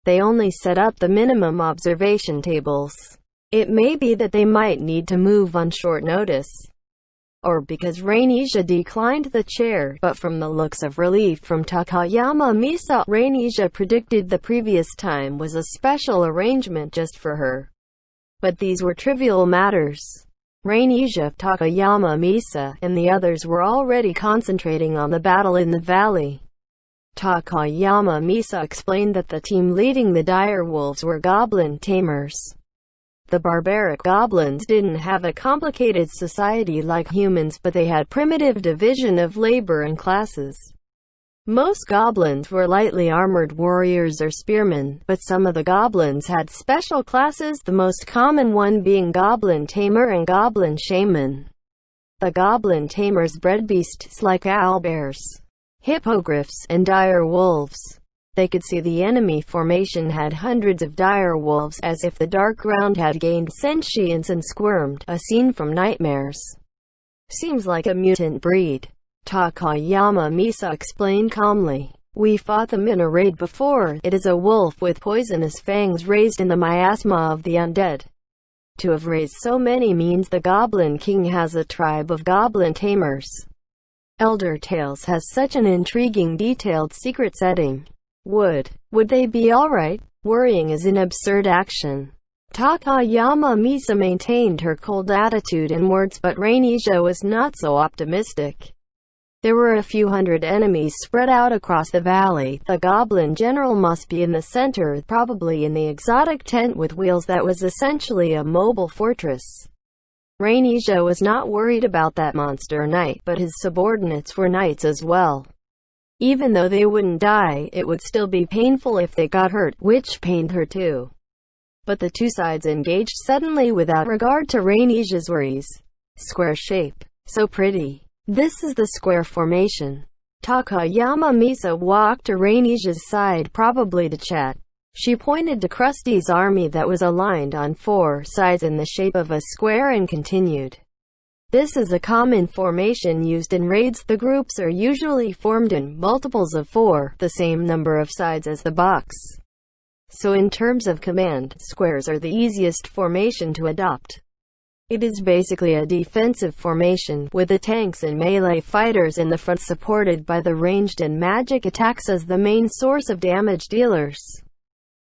They only set up the minimum observation tables. It may be that they might need to move on short notice, or because Rainisha declined the chair, but from the looks of relief from Takayama Misa, Rainisha predicted the previous time was a special arrangement just for her. But these were trivial matters. Rainisha, Takayama Misa, and the others were already concentrating on the battle in the valley. Takayama Misa explained that the team leading the dire wolves were goblin tamers. The barbaric goblins didn't have a complicated society like humans, but they had primitive division of labor and classes. Most goblins were lightly armored warriors or spearmen, but some of the goblins had special classes, the most common one being goblin tamer and goblin shaman. The goblin tamers bred beasts like owlbears, hippogriffs, and dire wolves. They could see the enemy formation had hundreds of dire wolves, as if the dark ground had gained sentience and squirmed, a scene from nightmares. Seems like a mutant breed. Takayama Misa explained calmly. We fought them in a raid before. It is a wolf with poisonous fangs raised in the miasma of the undead. To have raised so many means the Goblin King has a tribe of goblin tamers. Elder Tales has such an intriguing detailed secret setting. Would they be alright? Worrying is an absurd action. Takayama Misa maintained her cold attitude and words, but Rainisha was not so optimistic. There were a few hundred enemies spread out across the valley. The goblin general must be in the center, probably in the exotic tent with wheels that was essentially a mobile fortress. Rainisha was not worried about that monster knight, but his subordinates were knights as well. Even though they wouldn't die, it would still be painful if they got hurt, which pained her too. But the two sides engaged suddenly without regard to Rainisha's worries. Square shape. So pretty. This is the square formation. Takayama Misa walked to Rainisha's side, probably to chat. She pointed to Krusty's army that was aligned on four sides in the shape of a square and continued. This is a common formation used in raids. The groups are usually formed in multiples of four, the same number of sides as the box. So in terms of command, squares are the easiest formation to adopt. It is basically a defensive formation, with the tanks and melee fighters in the front supported by the ranged and magic attacks as the main source of damage dealers.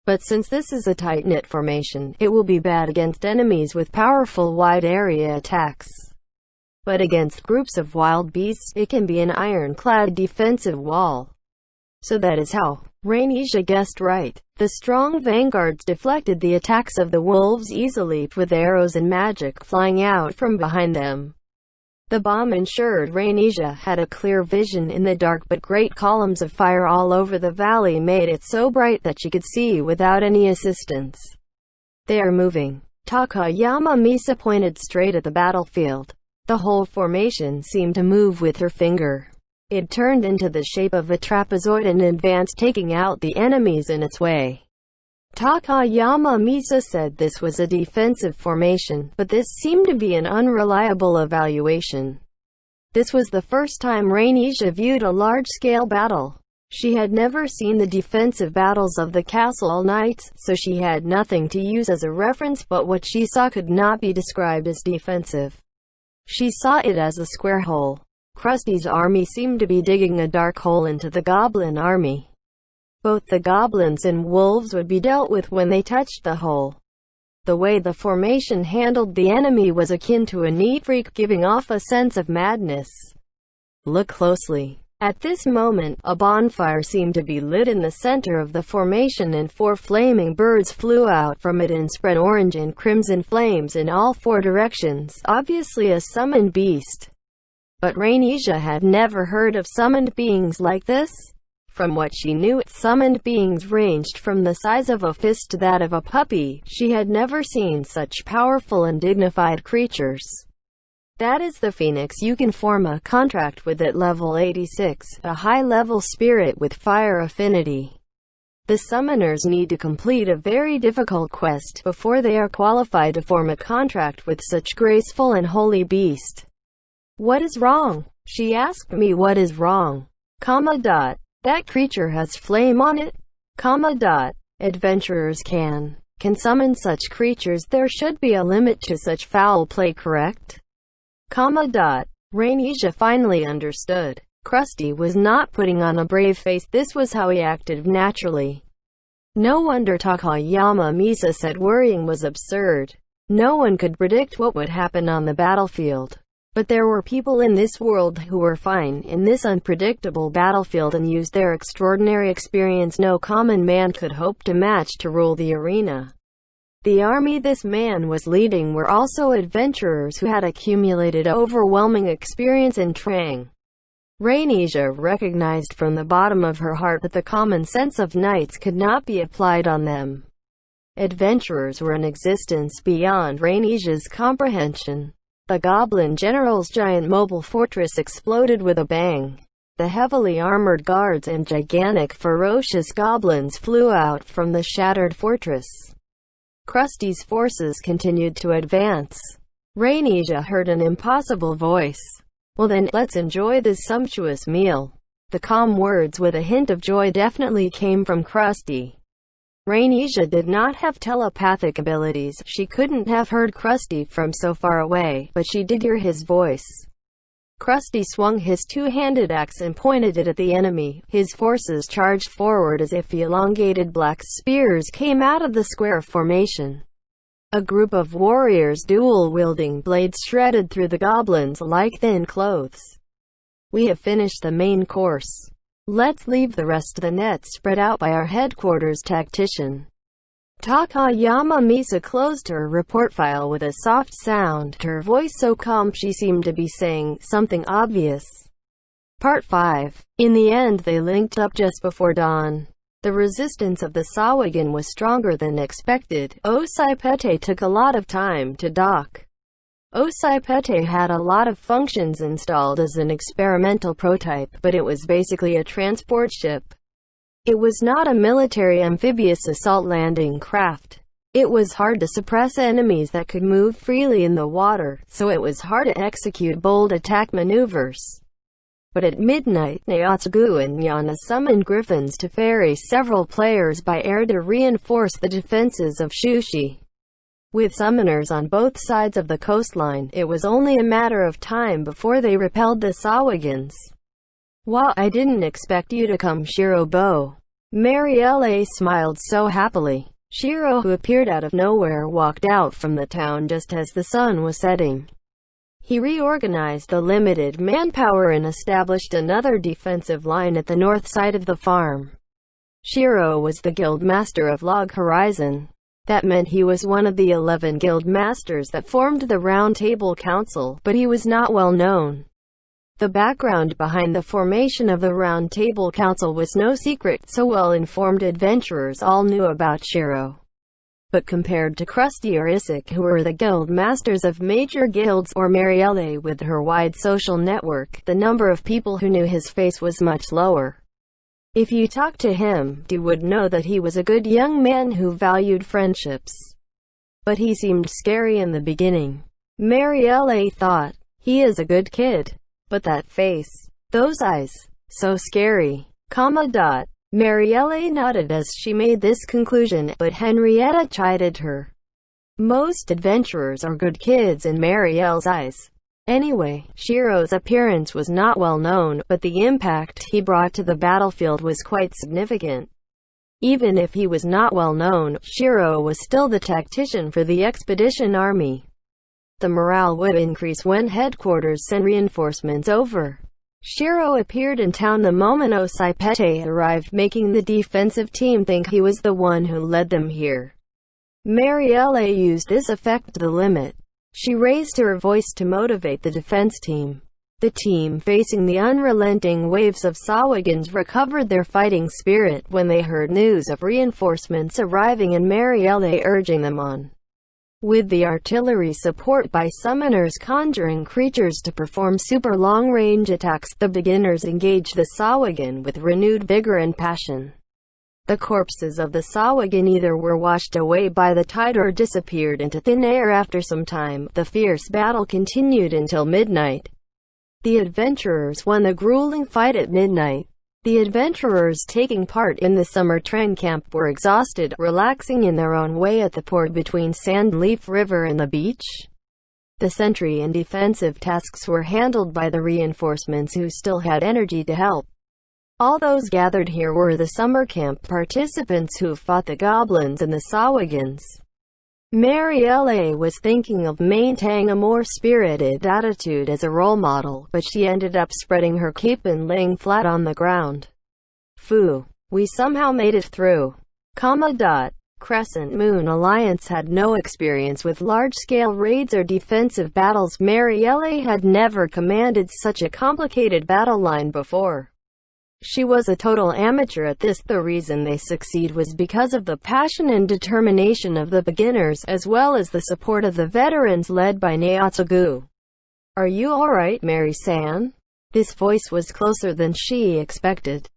But since this is a tight-knit formation, it will be bad against enemies with powerful wide-area attacks. But against groups of wild beasts, it can be an ironclad defensive wall. So that is how Rainisha guessed right. The strong vanguards deflected the attacks of the wolves easily, with arrows and magic flying out from behind them. The bomb ensured Rainisha had a clear vision in the dark, but great columns of fire all over the valley made it so bright that she could see without any assistance. They are moving. Takayama Misa pointed straight at the battlefield. The whole formation seemed to move with her finger. It turned into the shape of a trapezoid and advanced, taking out the enemies in its way. Takayama Misa said this was a defensive formation, but this seemed to be an unreliable evaluation. This was the first time Rainisha viewed a large-scale battle. She had never seen the defensive battles of the Castle Knights, so she had nothing to use as a reference, but what she saw could not be described as defensive. She saw it as a square hole. Krusty's army seemed to be digging a dark hole into the goblin army. Both the goblins and wolves would be dealt with when they touched the hole. The way the formation handled the enemy was akin to a neat freak giving off a sense of madness. Look closely. At this moment, a bonfire seemed to be lit in the center of the formation, and four flaming birds flew out from it and spread orange and crimson flames in all four directions, obviously a summoned beast. But Rainisha had never heard of summoned beings like this. From what she knew, summoned beings ranged from the size of a fist to that of a puppy. She had never seen such powerful and dignified creatures. That is the Phoenix. You can form a contract with at level 86, a high-level spirit with fire affinity. The summoners need to complete a very difficult quest before they are qualified to form a contract with such graceful and holy beast. What is wrong? She asked me what is wrong. That creature has flame on it. Adventurers can can summon such creatures. There should be a limit to such foul play, correct? Rhaenyra finally understood. Krusty was not putting on a brave face, this was how he acted naturally. No wonder Takayama Misa said worrying was absurd. No one could predict what would happen on the battlefield. But there were people in this world who were fine in this unpredictable battlefield and used their extraordinary experience no common man could hope to match to rule the arena. The army this man was leading were also adventurers who had accumulated overwhelming experience in Trang. Rhaenyra recognized from the bottom of her heart that the common sense of knights could not be applied on them. Adventurers were an existence beyond Rhaenyra's comprehension. The Goblin General's giant mobile fortress exploded with a bang. The heavily armored guards and gigantic ferocious goblins flew out from the shattered fortress. Krusty's forces continued to advance. Rhaenyra heard an impossible voice. "Well then, let's enjoy this sumptuous meal." The calm words with a hint of joy definitely came from Krusty. Rhaenyra did not have telepathic abilities. She couldn't have heard Krusty from so far away, but she did hear his voice. Krusty swung his two-handed axe and pointed it at the enemy. His forces charged forward as if elongated black spears came out of the square formation. A group of warriors dual-wielding blades shredded through the goblins like thin clothes. "We have finished the main course. Let's leave the rest of the net spread out by our headquarters tactician." Takayama Misa closed her report file with a soft sound, her voice so calm she seemed to be saying something obvious. Part 5. In the end they linked up just before dawn. The resistance of the Sahuagin was stronger than expected. Osaipete took a lot of time to dock. Osaipete had a lot of functions installed as an experimental prototype, but it was basically a transport ship. It was not a military amphibious assault landing craft. It was hard to suppress enemies that could move freely in the water, so it was hard to execute bold attack maneuvers. But at midnight, Naotsugu and Yana summoned griffins to ferry several players by air to reinforce the defenses of Shushi. With summoners on both sides of the coastline, it was only a matter of time before they repelled the Sahuagins. "Wow, I didn't expect you to come, Shirobo." Marielle smiled so happily. Shiro, who appeared out of nowhere, walked out from the town just as the sun was setting. He reorganized the limited manpower and established another defensive line at the north side of the farm. Shiro was the guild master of Log Horizon. That meant he was one of the 11 guild masters that formed the Round Table Council, but he was not well known. The background behind the formation of the Round Table Council was no secret, so well-informed adventurers all knew about Shiro. But compared to Krusty or Isaac, who were the guild masters of major guilds, or Marielle with her wide social network, the number of people who knew his face was much lower. If you talked to him, you would know that he was a good young man who valued friendships. But he seemed scary in the beginning. Marielle thought, he is a good kid. But that face, those eyes, so scary. Marielle nodded as she made this conclusion, but Henrietta chided her. Most adventurers are good kids in Marielle's eyes. Anyway, Shiro's appearance was not well known, but the impact he brought to the battlefield was quite significant. Even if he was not well known, Shiro was still the tactician for the expedition army. The morale would increase when headquarters sent reinforcements over. Shiro appeared in town the moment Osaipete arrived, making the defensive team think he was the one who led them here. Marielle used this effect to the limit. She raised her voice to motivate the defense team. The team facing the unrelenting waves of Sahuagins recovered their fighting spirit when they heard news of reinforcements arriving and Marielle urging them on. With the artillery support by summoners conjuring creatures to perform super long-range attacks, the beginners engaged the Sahuagin with renewed vigor and passion. The corpses of the Sahuagin either were washed away by the tide or disappeared into thin air after some time. The fierce battle continued until midnight. The adventurers won the grueling fight at midnight. The adventurers taking part in the summer train camp were exhausted, relaxing in their own way at the port between Sandleaf River and the beach. The sentry and defensive tasks were handled by the reinforcements who still had energy to help. All those gathered here were the summer camp participants who fought the goblins and the Sawagons. Marielle was thinking of maintaining a more spirited attitude as a role model, but she ended up spreading her cape and laying flat on the ground. Phew. We somehow made it through. Crescent Moon Alliance had no experience with large-scale raids or defensive battles. Marielle had never commanded such a complicated battle line before. She was a total amateur at this. The reason they succeed was because of the passion and determination of the beginners, as well as the support of the veterans led by Naotsugu. "Are you alright, Mary-san?" This voice was closer than she expected.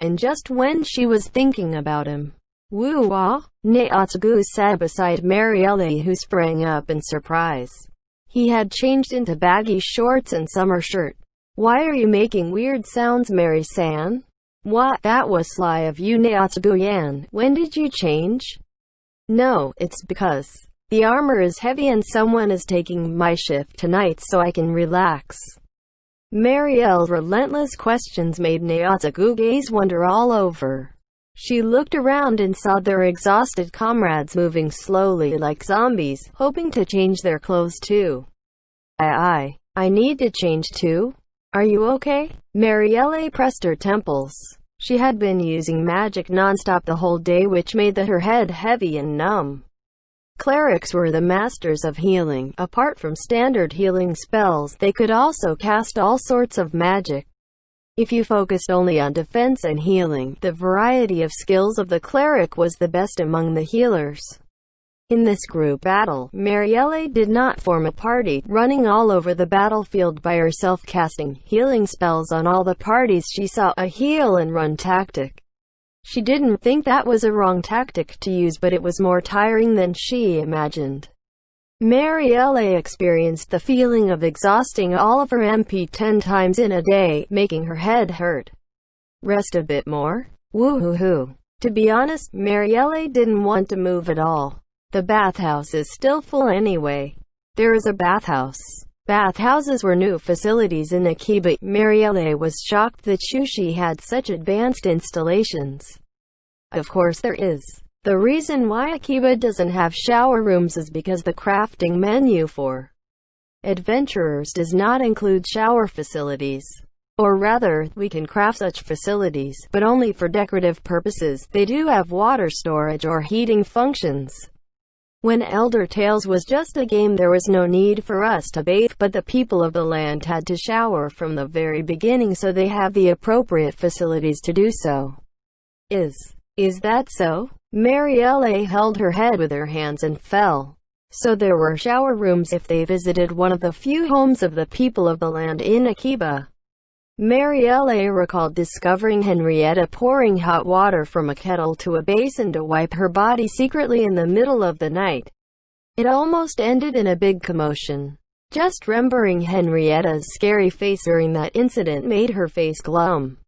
And just when she was thinking about him. "Woo-wah?" Naotsugu sat beside Marielle, who sprang up in surprise. He had changed into baggy shorts and summer shirt. "Why are you making weird sounds, Mary-san?" "What? That was sly of you, Naotsugu-yan. When did you change?" "No, it's because the armor is heavy and someone is taking my shift tonight so I can relax." Marielle's relentless questions made Naotsugu gaze wonder all over. She looked around and saw their exhausted comrades moving slowly like zombies, hoping to change their clothes too. I need to change too? Are you okay?" Marielle pressed her temples. She had been using magic non-stop the whole day, which made her head heavy and numb. Clerics were the masters of healing. Apart from standard healing spells, they could also cast all sorts of magic. If you focused only on defense and healing, the variety of skills of the cleric was the best among the healers. In this group battle, Marielle did not form a party, running all over the battlefield by herself, casting healing spells on all the parties she saw, a heal and run tactic. She didn't think that was a wrong tactic to use, but it was more tiring than she imagined. Marielle experienced the feeling of exhausting all of her MP 10 times in a day, making her head hurt. Rest a bit more? Woo-hoo-hoo. To be honest, Marielle didn't want to move at all. The bathhouse is still full anyway. There is a bathhouse. Bathhouses were new facilities in Akiba. Marielle was shocked that Shushi had such advanced installations. Of course there is. The reason why Akiba doesn't have shower rooms is because the crafting menu for adventurers does not include shower facilities. Or rather, we can craft such facilities, but only for decorative purposes. They do have water storage or heating functions. When Elder Tales was just a game, there was no need for us to bathe, but the people of the land had to shower from the very beginning, so they have the appropriate facilities to do so. Is that so? Marielle held her head with her hands and fell. So there were shower rooms if they visited one of the few homes of the people of the land in Akiba. Marielle recalled discovering Henrietta pouring hot water from a kettle to a basin to wipe her body secretly in the middle of the night. It almost ended in a big commotion. Just remembering Henrietta's scary face during that incident made her face glum.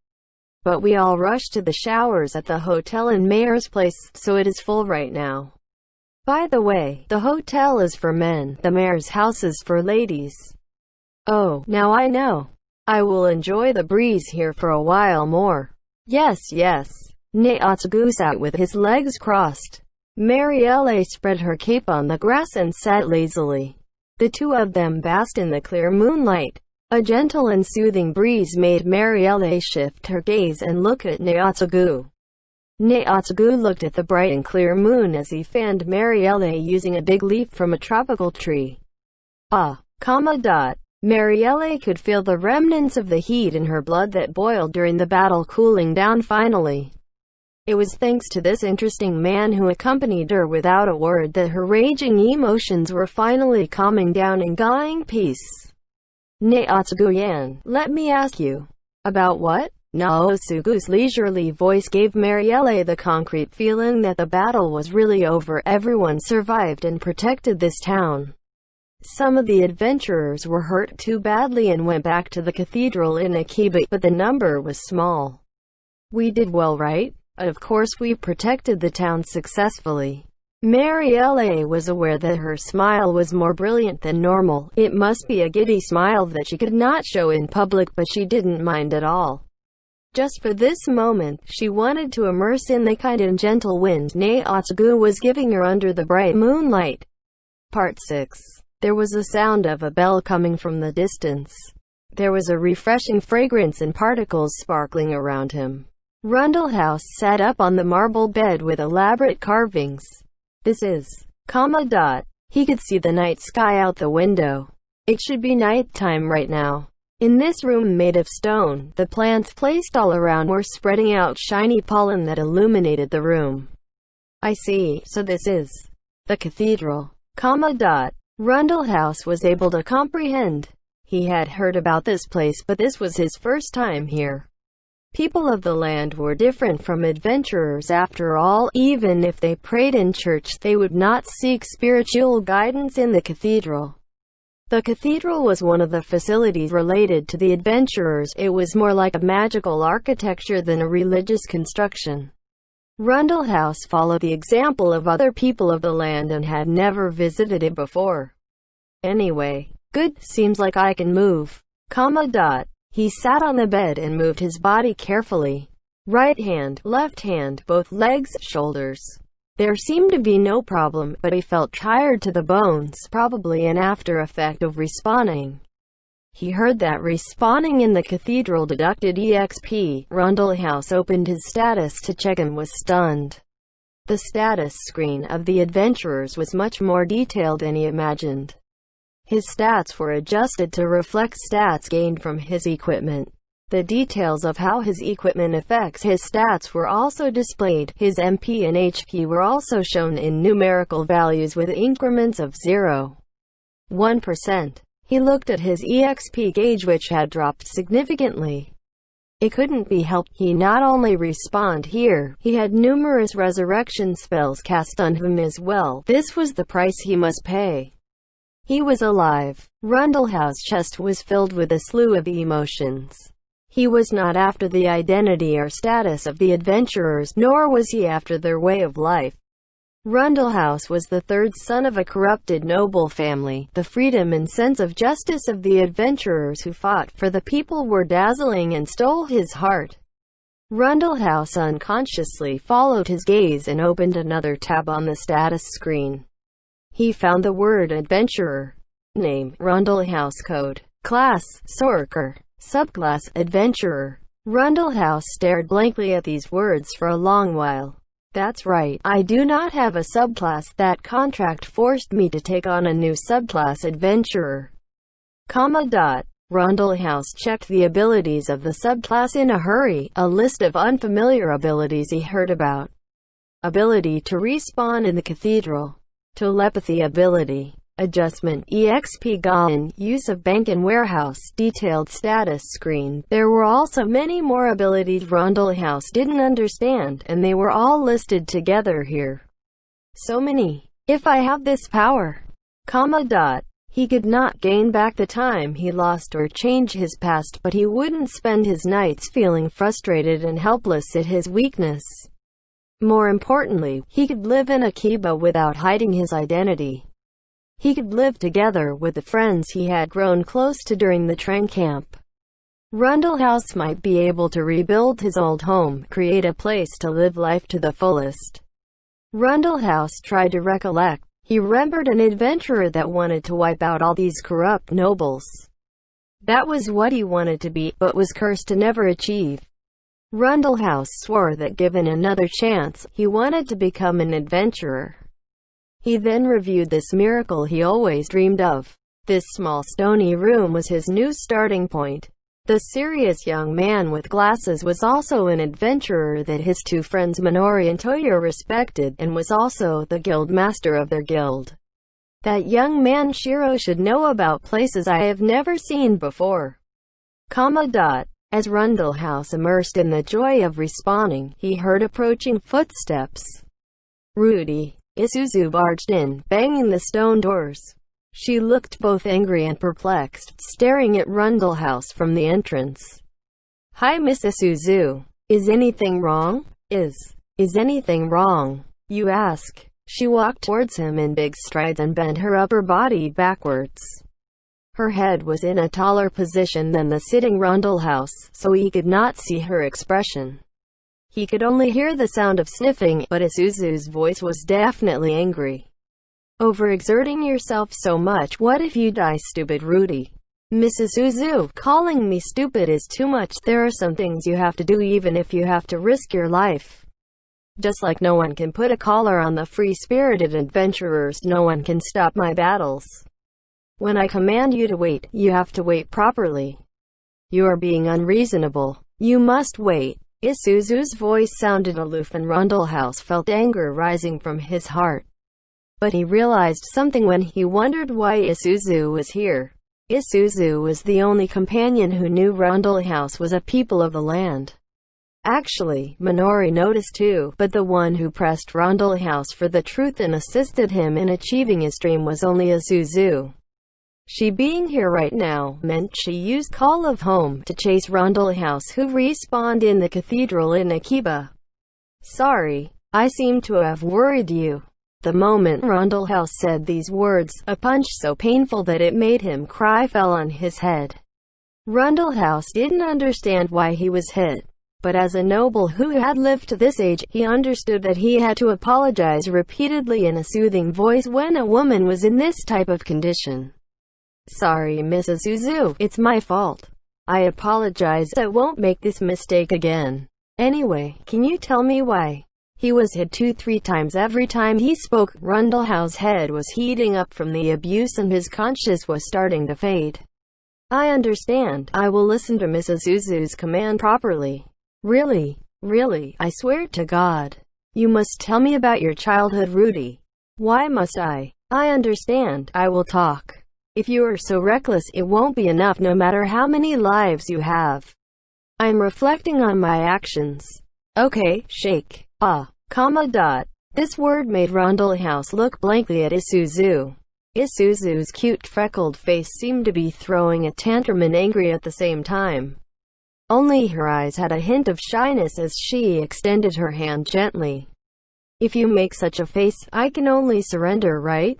But we all rushed to the showers at the hotel in Mayor's Place, so it is full right now. By the way, the hotel is for men, the mayor's house is for ladies. Oh, now I know. I will enjoy the breeze here for a while more. Yes. Naotsugu sat with his legs crossed. Marielle spread her cape on the grass and sat lazily. The two of them basked in the clear moonlight. A gentle and soothing breeze made Marielle shift her gaze and look at Naotsugu. Naotsugu looked at the bright and clear moon as he fanned Marielle using a big leaf from a tropical tree. Marielle could feel the remnants of the heat in her blood that boiled during the battle cooling down finally. It was thanks to this interesting man who accompanied her without a word that her raging emotions were finally calming down and gaining peace. Naotsugu-yan, let me ask you. About what? Naotsugu's leisurely voice gave Marielle the concrete feeling that the battle was really over. Everyone survived and protected this town. Some of the adventurers were hurt too badly and went back to the cathedral in Akiba, but the number was small. We did well, right? Of course we protected the town successfully. Marielle was aware that her smile was more brilliant than normal. It must be a giddy smile that she could not show in public, but she didn't mind at all. Just for this moment, she wanted to immerse in the kind and gentle wind Naotsugu was giving her under the bright moonlight. Part 6. There was a sound of a bell coming from the distance. There was a refreshing fragrance and particles sparkling around him. Rundlehouse sat up on the marble bed with elaborate carvings. This is, He could see the night sky out the window. It should be nighttime right now. In this room made of stone, the plants placed all around were spreading out shiny pollen that illuminated the room. I see, so this is the cathedral. Rundlehouse was able to comprehend. He had heard about this place, but this was his first time here. People of the land were different from adventurers after all. Even if they prayed in church, they would not seek spiritual guidance in the cathedral. The cathedral was one of the facilities related to the adventurers. It was more like a magical architecture than a religious construction. Rundlehouse followed the example of other people of the land and had never visited it before. Anyway, good, seems like I can move. He sat on the bed and moved his body carefully. Right hand, left hand, both legs, shoulders. There seemed to be no problem, but he felt tired to the bones, probably an after effect of respawning. He heard that respawning in the cathedral deducted EXP. Rundlehouse opened his status to check and was stunned. The status screen of the adventurers was much more detailed than he imagined. His stats were adjusted to reflect stats gained from his equipment. The details of how his equipment affects his stats were also displayed. His MP and HP were also shown in numerical values with increments of 0.1%. He looked at his EXP gauge, which had dropped significantly. It couldn't be helped. He not only respawned here, he had numerous resurrection spells cast on him as well. This was the price he must pay. He was alive. Rundlehouse's chest was filled with a slew of emotions. He was not after the identity or status of the adventurers, nor was he after their way of life. Rundlehouse was the third son of a corrupted noble family. The freedom and sense of justice of the adventurers who fought for the people were dazzling and stole his heart. Rundlehouse unconsciously followed his gaze and opened another tab on the status screen. He found the word adventurer. Name, Rundlehouse. Code, class, Sorcerer. Subclass, adventurer. Rundlehouse stared blankly at these words for a long while. That's right, I do not have a subclass. That contract forced me to take on a new subclass, adventurer. Rundlehouse checked the abilities of the subclass in a hurry, a list of unfamiliar abilities he heard about. Ability to respawn in the cathedral. Telepathy ability. Adjustment, EXP Gaon, use of bank and warehouse, detailed status screen. There were also many more abilities Rundlehouse didn't understand, and they were all listed together here. So many. If I have this power, he could not gain back the time he lost or change his past, but he wouldn't spend his nights feeling frustrated and helpless at his weakness. More importantly, he could live in Akiba without hiding his identity. He could live together with the friends he had grown close to during the train camp. Rundlehouse might be able to rebuild his old home, create a place to live life to the fullest. Rundlehouse tried to recollect. He remembered an adventurer that wanted to wipe out all these corrupt nobles. That was what he wanted to be, but was cursed to never achieve. Rundlehouse swore that given another chance, he wanted to become an adventurer. He then reviewed this miracle he always dreamed of. This small stony room was his new starting point. The serious young man with glasses was also an adventurer that his two friends Minori and Toyo respected, and was also the guild master of their guild. That young man Shiro should know about places I have never seen before. As Rundlehouse immersed in the joy of respawning, he heard approaching footsteps. Rudy Isuzu barged in, banging the stone doors. She looked both angry and perplexed, staring at Rundle House from the entrance. "Hi, Miss Isuzu. Is anything wrong? Is anything wrong? You ask?" She walked towards him in big strides and bent her upper body backwards. Her head was in a taller position than the sitting Rundle House, so he could not see her expression. He could only hear the sound of sniffing, but Isuzu's voice was definitely angry. "Overexerting yourself so much, what if you die, stupid Rudy?" "Miss Isuzu, calling me stupid is too much. There are some things you have to do even if you have to risk your life. Just like no one can put a collar on the free-spirited adventurers, no one can stop my battles. When I command you to wait, you have to wait properly. You are being unreasonable. You must wait." Isuzu's voice sounded aloof and Rundle House felt anger rising from his heart. But he realized something when he wondered why Isuzu was here. Isuzu was the only companion who knew Rundle House was a people of the land. Actually, Minori noticed too, but the one who pressed Rundle House for the truth and assisted him in achieving his dream was only Isuzu. She being here right now meant she used Call of Home to chase Rundle House, who respawned in the cathedral in Akiba. "Sorry, I seem to have worried you." The moment Rundle House said these words, a punch so painful that it made him cry fell on his head. Rundle House didn't understand why he was hit. But as a noble who had lived to this age, he understood that he had to apologize repeatedly in a soothing voice when a woman was in this type of condition. "Sorry, Miss Isuzu, it's my fault. I apologize. I won't make this mistake again. Anyway, can you tell me why?" He was hit 2-3 times every time he spoke. Rundle House's head was heating up from the abuse and his conscience was starting to fade. "I understand. I will listen to Miss Isuzu's command properly." Really, I swear to God. You must tell me about your childhood, Rudy." "Why must I?" "I understand. I will talk. If you are so reckless, it won't be enough no matter how many lives you have. I'm reflecting on my actions." "Okay, shake. This word made Rundle House look blankly at Isuzu. Isuzu's cute freckled face seemed to be throwing a tantrum and angry at the same time. Only her eyes had a hint of shyness as she extended her hand gently. "If you make such a face, I can only surrender, right?"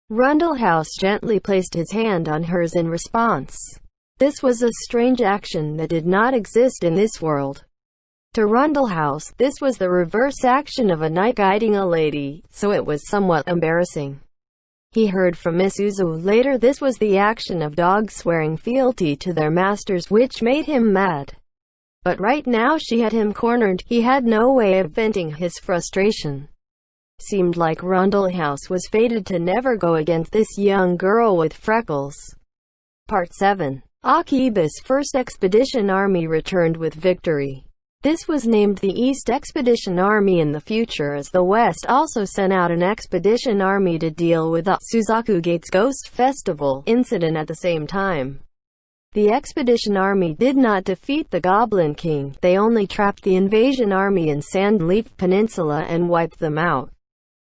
Rundle House gently placed his hand on hers in response. This was a strange action that did not exist in this world. To Rundle House, this was the reverse action of a knight guiding a lady, so it was somewhat embarrassing. He heard from Isuzu later this was the action of dogs swearing fealty to their masters, which made him mad. But right now she had him cornered. He had no way of venting his frustration. Seemed like Rundle House was fated to never go against this young girl with freckles. Part 7. Akiba's first expedition army returned with victory. This was named the East Expedition Army in the future, as the West also sent out an expedition army to deal with the Suzaku Gates Ghost Festival incident at the same time. The expedition army did not defeat the Goblin King, they only trapped the invasion army in Sandleaf Peninsula and wiped them out.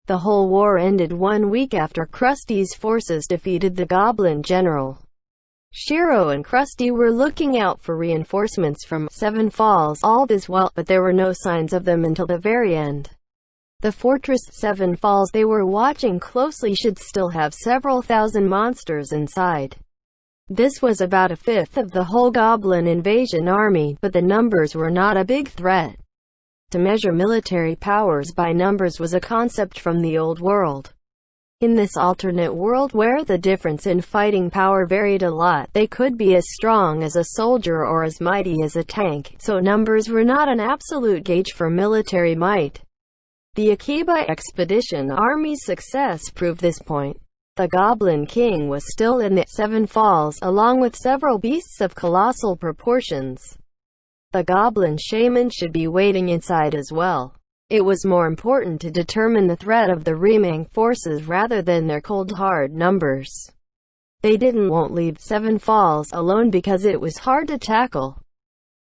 The whole war ended 1 week after Krusty's forces defeated the Goblin General. Shiro and Krusty were looking out for reinforcements from Seven Falls all this while, but there were no signs of them until the very end. The fortress Seven Falls they were watching closely should still have several thousand monsters inside. This was about a fifth of the whole Goblin invasion army, but the numbers were not a big threat. To measure military powers by numbers was a concept from the old world. In this alternate world where the difference in fighting power varied a lot, they could be as strong as a soldier or as mighty as a tank, so numbers were not an absolute gauge for military might. The Akiba Expedition Army's success proved this point. The Goblin King was still in the Seven Falls, along with several beasts of colossal proportions. The Goblin Shaman should be waiting inside as well. It was more important to determine the threat of the Remang forces rather than their cold hard numbers. They won't leave Seven Falls alone because it was hard to tackle.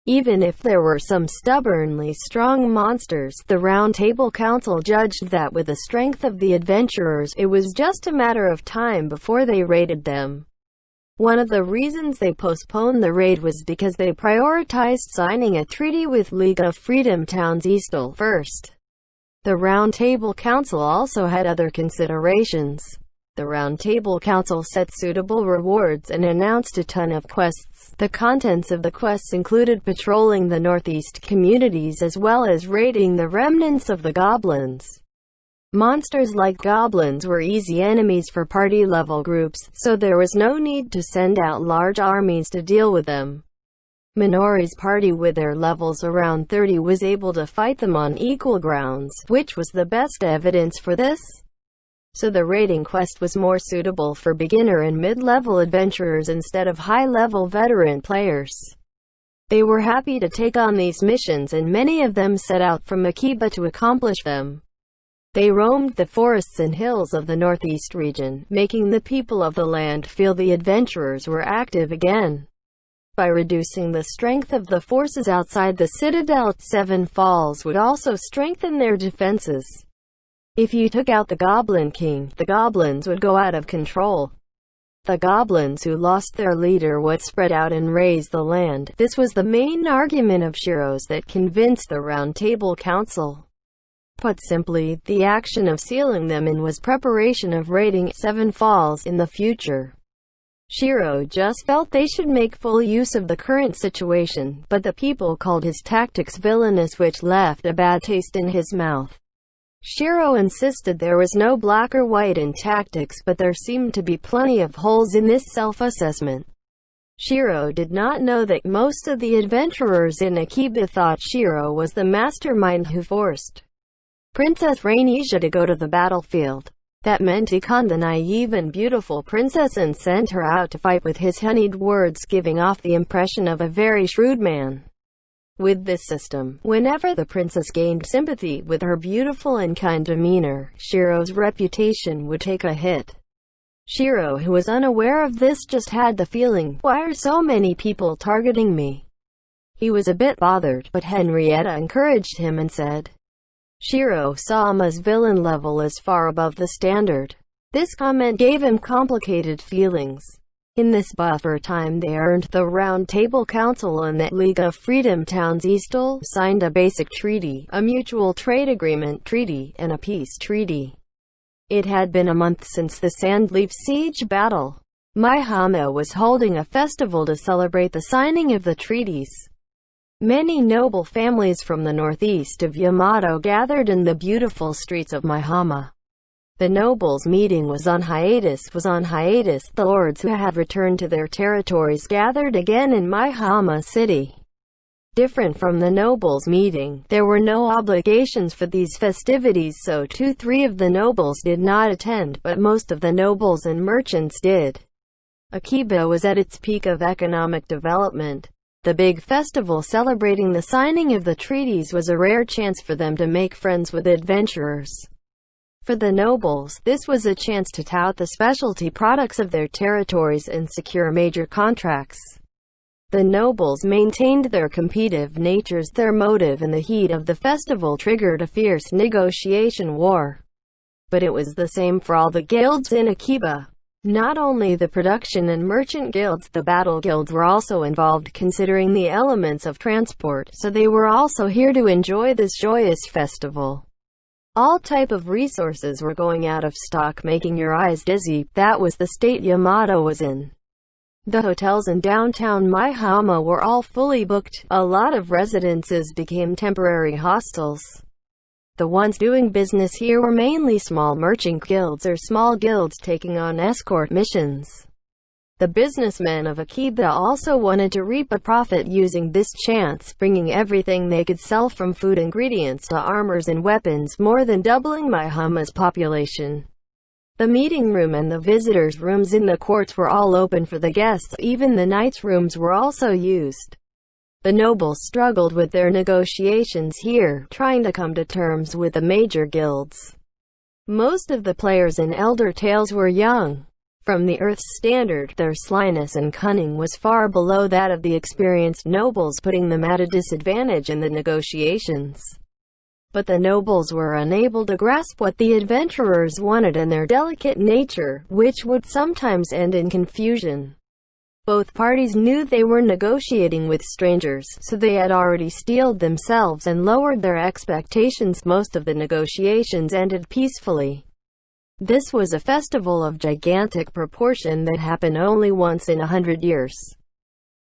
Even if there were some stubbornly strong monsters, the Round Table Council judged that with the strength of the adventurers, it was just a matter of time before they raided them. One of the reasons they postponed the raid was because they prioritized signing a treaty with League of Freedom Towns Eastal first. The Round Table Council also had other considerations. The Round Table Council set suitable rewards and announced a ton of quests. The contents of the quests included patrolling the northeast communities as well as raiding the remnants of the goblins. Monsters like goblins were easy enemies for party-level groups, so there was no need to send out large armies to deal with them. Minori's party with their levels around 30 was able to fight them on equal grounds, which was the best evidence for this. So the raiding quest was more suitable for beginner and mid-level adventurers instead of high-level veteran players. They were happy to take on these missions and many of them set out from Akiba to accomplish them. They roamed the forests and hills of the northeast region, making the people of the land feel the adventurers were active again. By reducing the strength of the forces outside the citadel, Seven Falls would also strengthen their defenses. If you took out the Goblin King, the goblins would go out of control. The goblins who lost their leader would spread out and raise the land. This was the main argument of Shiro's that convinced the Round Table Council. Put simply, the action of sealing them in was preparation of raiding Seven Falls in the future. Shiro just felt they should make full use of the current situation, but the people called his tactics villainous, which left a bad taste in his mouth. Shiro insisted there was no black or white in tactics, but there seemed to be plenty of holes in this self-assessment. Shiro did not know that most of the adventurers in Akiba thought Shiro was the mastermind who forced Princess Rainesia to go to the battlefield. That meant he conned the naive and beautiful princess and sent her out to fight with his honeyed words, giving off the impression of a very shrewd man. With this system, whenever the princess gained sympathy with her beautiful and kind demeanor, Shiro's reputation would take a hit. Shiro, who was unaware of this, just had the feeling, why are so many people targeting me? He was a bit bothered, but Henrietta encouraged him and said, Shiro-sama's villain level is far above the standard. This comment gave him complicated feelings. In this buffer time they earned the Round Table Council and the League of Freedom Towns Eastal signed a basic treaty, a mutual trade agreement treaty, and a peace treaty. It had been a month since the Sandleaf Siege battle. Maihama was holding a festival to celebrate the signing of the treaties. Many noble families from the northeast of Yamato gathered in the beautiful streets of Maihama. The nobles' meeting was on hiatus. The lords who had returned to their territories gathered again in Maihama City. Different from the nobles' meeting, there were no obligations for these festivities, so 2-3 of the nobles did not attend, but most of the nobles and merchants did. Akiba was at its peak of economic development. The big festival celebrating the signing of the treaties was a rare chance for them to make friends with adventurers. For the nobles, this was a chance to tout the specialty products of their territories and secure major contracts. The nobles maintained their competitive natures. Their motive in the heat of the festival triggered a fierce negotiation war. But it was the same for all the guilds in Akiba. Not only the production and merchant guilds, the battle guilds were also involved, considering the elements of transport, so they were also here to enjoy this joyous festival. All type of resources were going out of stock, making your eyes dizzy. That was the state Yamato was in. The hotels in downtown Maihama were all fully booked. A lot of residences became temporary hostels. The ones doing business here were mainly small merchant guilds or small guilds taking on escort missions. The businessmen of Akiba also wanted to reap a profit using this chance, bringing everything they could sell from food ingredients to armors and weapons, more than doubling Maihama's population. The meeting room and the visitors' rooms in the courts were all open for the guests. Even the knights' rooms were also used. The nobles struggled with their negotiations here, trying to come to terms with the major guilds. Most of the players in Elder Tales were young. From the Earth's standard, their slyness and cunning was far below that of the experienced nobles, putting them at a disadvantage in the negotiations. But the nobles were unable to grasp what the adventurers wanted and their delicate nature, which would sometimes end in confusion. Both parties knew they were negotiating with strangers, so they had already steeled themselves and lowered their expectations. Most of the negotiations ended peacefully. This was a festival of gigantic proportion that happened only once in 100 years.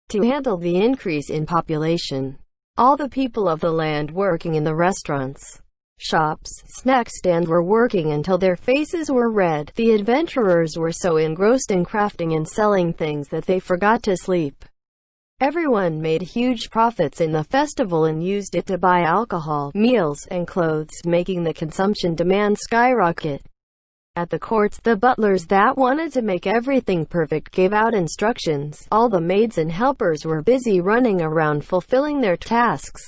To handle the increase in population, all the people of the land working in the restaurants, shops, snack stand were working until their faces were red. The adventurers were so engrossed in crafting and selling things that they forgot to sleep. Everyone made huge profits in the festival and used it to buy alcohol, meals, and clothes, making the consumption demand skyrocket. At the courts, the butlers that wanted to make everything perfect gave out instructions. All the maids and helpers were busy running around fulfilling their tasks.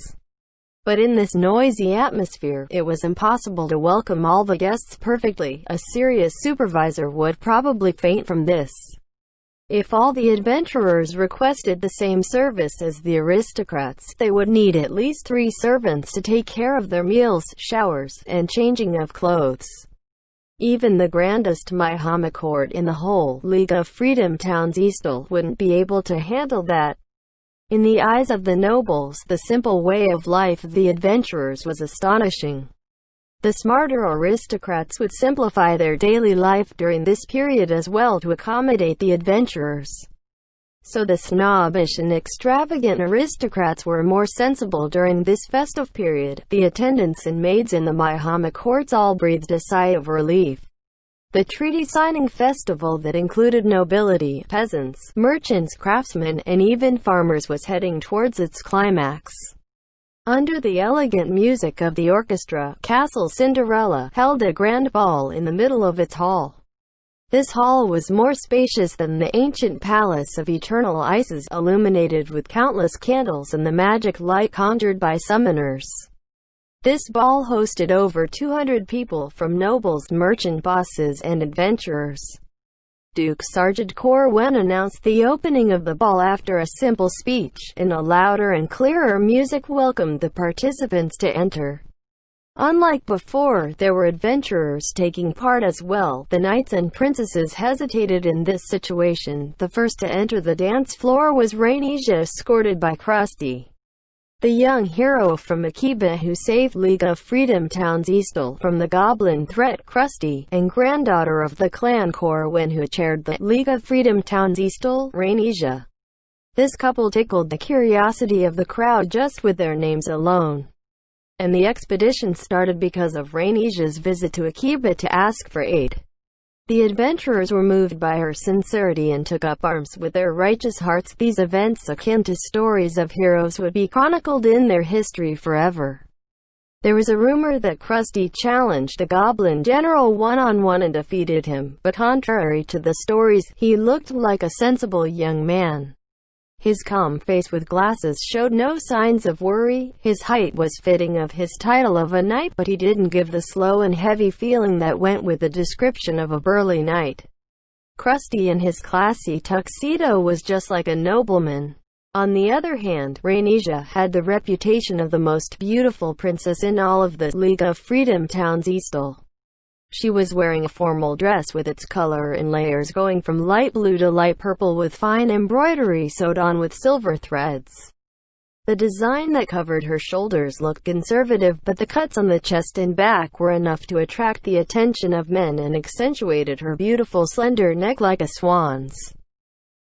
But in this noisy atmosphere, it was impossible to welcome all the guests perfectly. A serious supervisor would probably faint from this. If all the adventurers requested the same service as the aristocrats, they would need at least 3 servants to take care of their meals, showers, and changing of clothes. Even the grandest Maihama court in the whole League of Freedom Towns Eastal wouldn't be able to handle that. In the eyes of the nobles, the simple way of life of the adventurers was astonishing. The smarter aristocrats would simplify their daily life during this period as well to accommodate the adventurers. So the snobbish and extravagant aristocrats were more sensible during this festive period. The attendants and maids in the Maihama courts all breathed a sigh of relief. The treaty-signing festival that included nobility, peasants, merchants, craftsmen, and even farmers was heading towards its climax. Under the elegant music of the orchestra, Castle Cinderella held a grand ball in the middle of its hall. This hall was more spacious than the ancient palace of eternal ices, illuminated with countless candles and the magic light conjured by summoners. This ball hosted over 200 people from nobles, merchant bosses, and adventurers. Duke Sergeant Corwin announced the opening of the ball after a simple speech, and a louder and clearer music welcomed the participants to enter. Unlike before, there were adventurers taking part as well. The knights and princesses hesitated in this situation. The first to enter the dance floor was Rainisia, escorted by Krusty, the young hero from Akiba who saved League of Freedom Towns Eastal from the goblin threat. Krusty, and granddaughter of the clan Corwin who chaired the League of Freedom Towns Eastal, Rainisia. This couple tickled the curiosity of the crowd just with their names alone. And the expedition started because of Rainisia's visit to Akiba to ask for aid. The adventurers were moved by her sincerity and took up arms with their righteous hearts. These events, akin to stories of heroes, would be chronicled in their history forever. There was a rumor that Krusty challenged the Goblin General one-on-one and defeated him, but contrary to the stories, he looked like a sensible young man. His calm face with glasses showed no signs of worry. His height was fitting of his title of a knight, but he didn't give the slow and heavy feeling that went with the description of a burly knight. Krusty in his classy tuxedo was just like a nobleman. On the other hand, Rainisia had the reputation of the most beautiful princess in all of the League of Freedom Towns Eastal. She was wearing a formal dress with its color in layers going from light blue to light purple with fine embroidery sewed on with silver threads. The design that covered her shoulders looked conservative, but the cuts on the chest and back were enough to attract the attention of men and accentuated her beautiful slender neck like a swan's.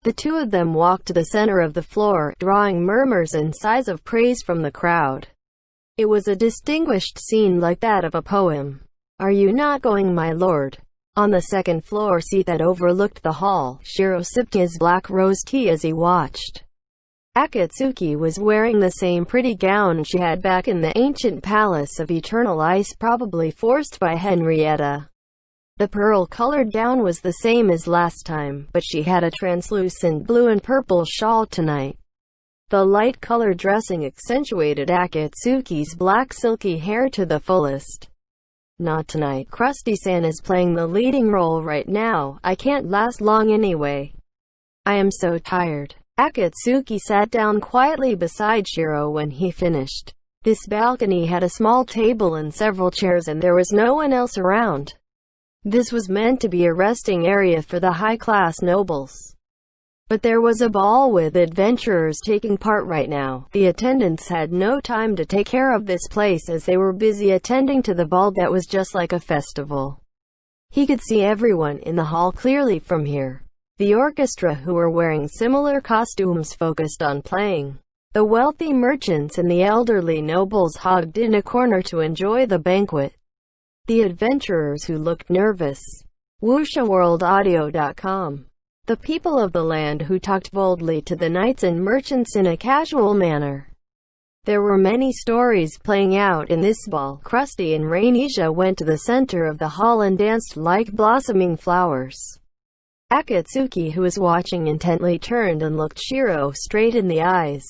The two of them walked to the center of the floor, drawing murmurs and sighs of praise from the crowd. It was a distinguished scene like that of a poem. "Are you not going, my lord?" On the second floor seat that overlooked the hall, Shiro sipped his black rose tea as he watched. Akatsuki was wearing the same pretty gown she had back in the ancient palace of eternal ice, probably forced by Henrietta. The pearl-colored gown was the same as last time, but she had a translucent blue and purple shawl tonight. The light-colored dressing accentuated Akatsuki's black silky hair to the fullest. Not tonight. Krusty-san is playing the leading role right now. I can't last long anyway. I am so tired. Akatsuki sat down quietly beside Shiro when he finished. This balcony had a small table and several chairs, and there was no one else around. This was meant to be a resting area for the high-class nobles. But there was a ball with adventurers taking part right now. The attendants had no time to take care of this place as they were busy attending to the ball that was just like a festival. He could see everyone in the hall clearly from here. The orchestra, who were wearing similar costumes, focused on playing. The wealthy merchants and the elderly nobles hogged in a corner to enjoy the banquet. The adventurers, who looked nervous. WuxaWorldAudio.com. The people of the land, who talked boldly to the knights and merchants in a casual manner. There were many stories playing out in this ball. Krusty and Rainija went to the center of the hall and danced like blossoming flowers. Akatsuki, who was watching intently, turned and looked Shiro straight in the eyes.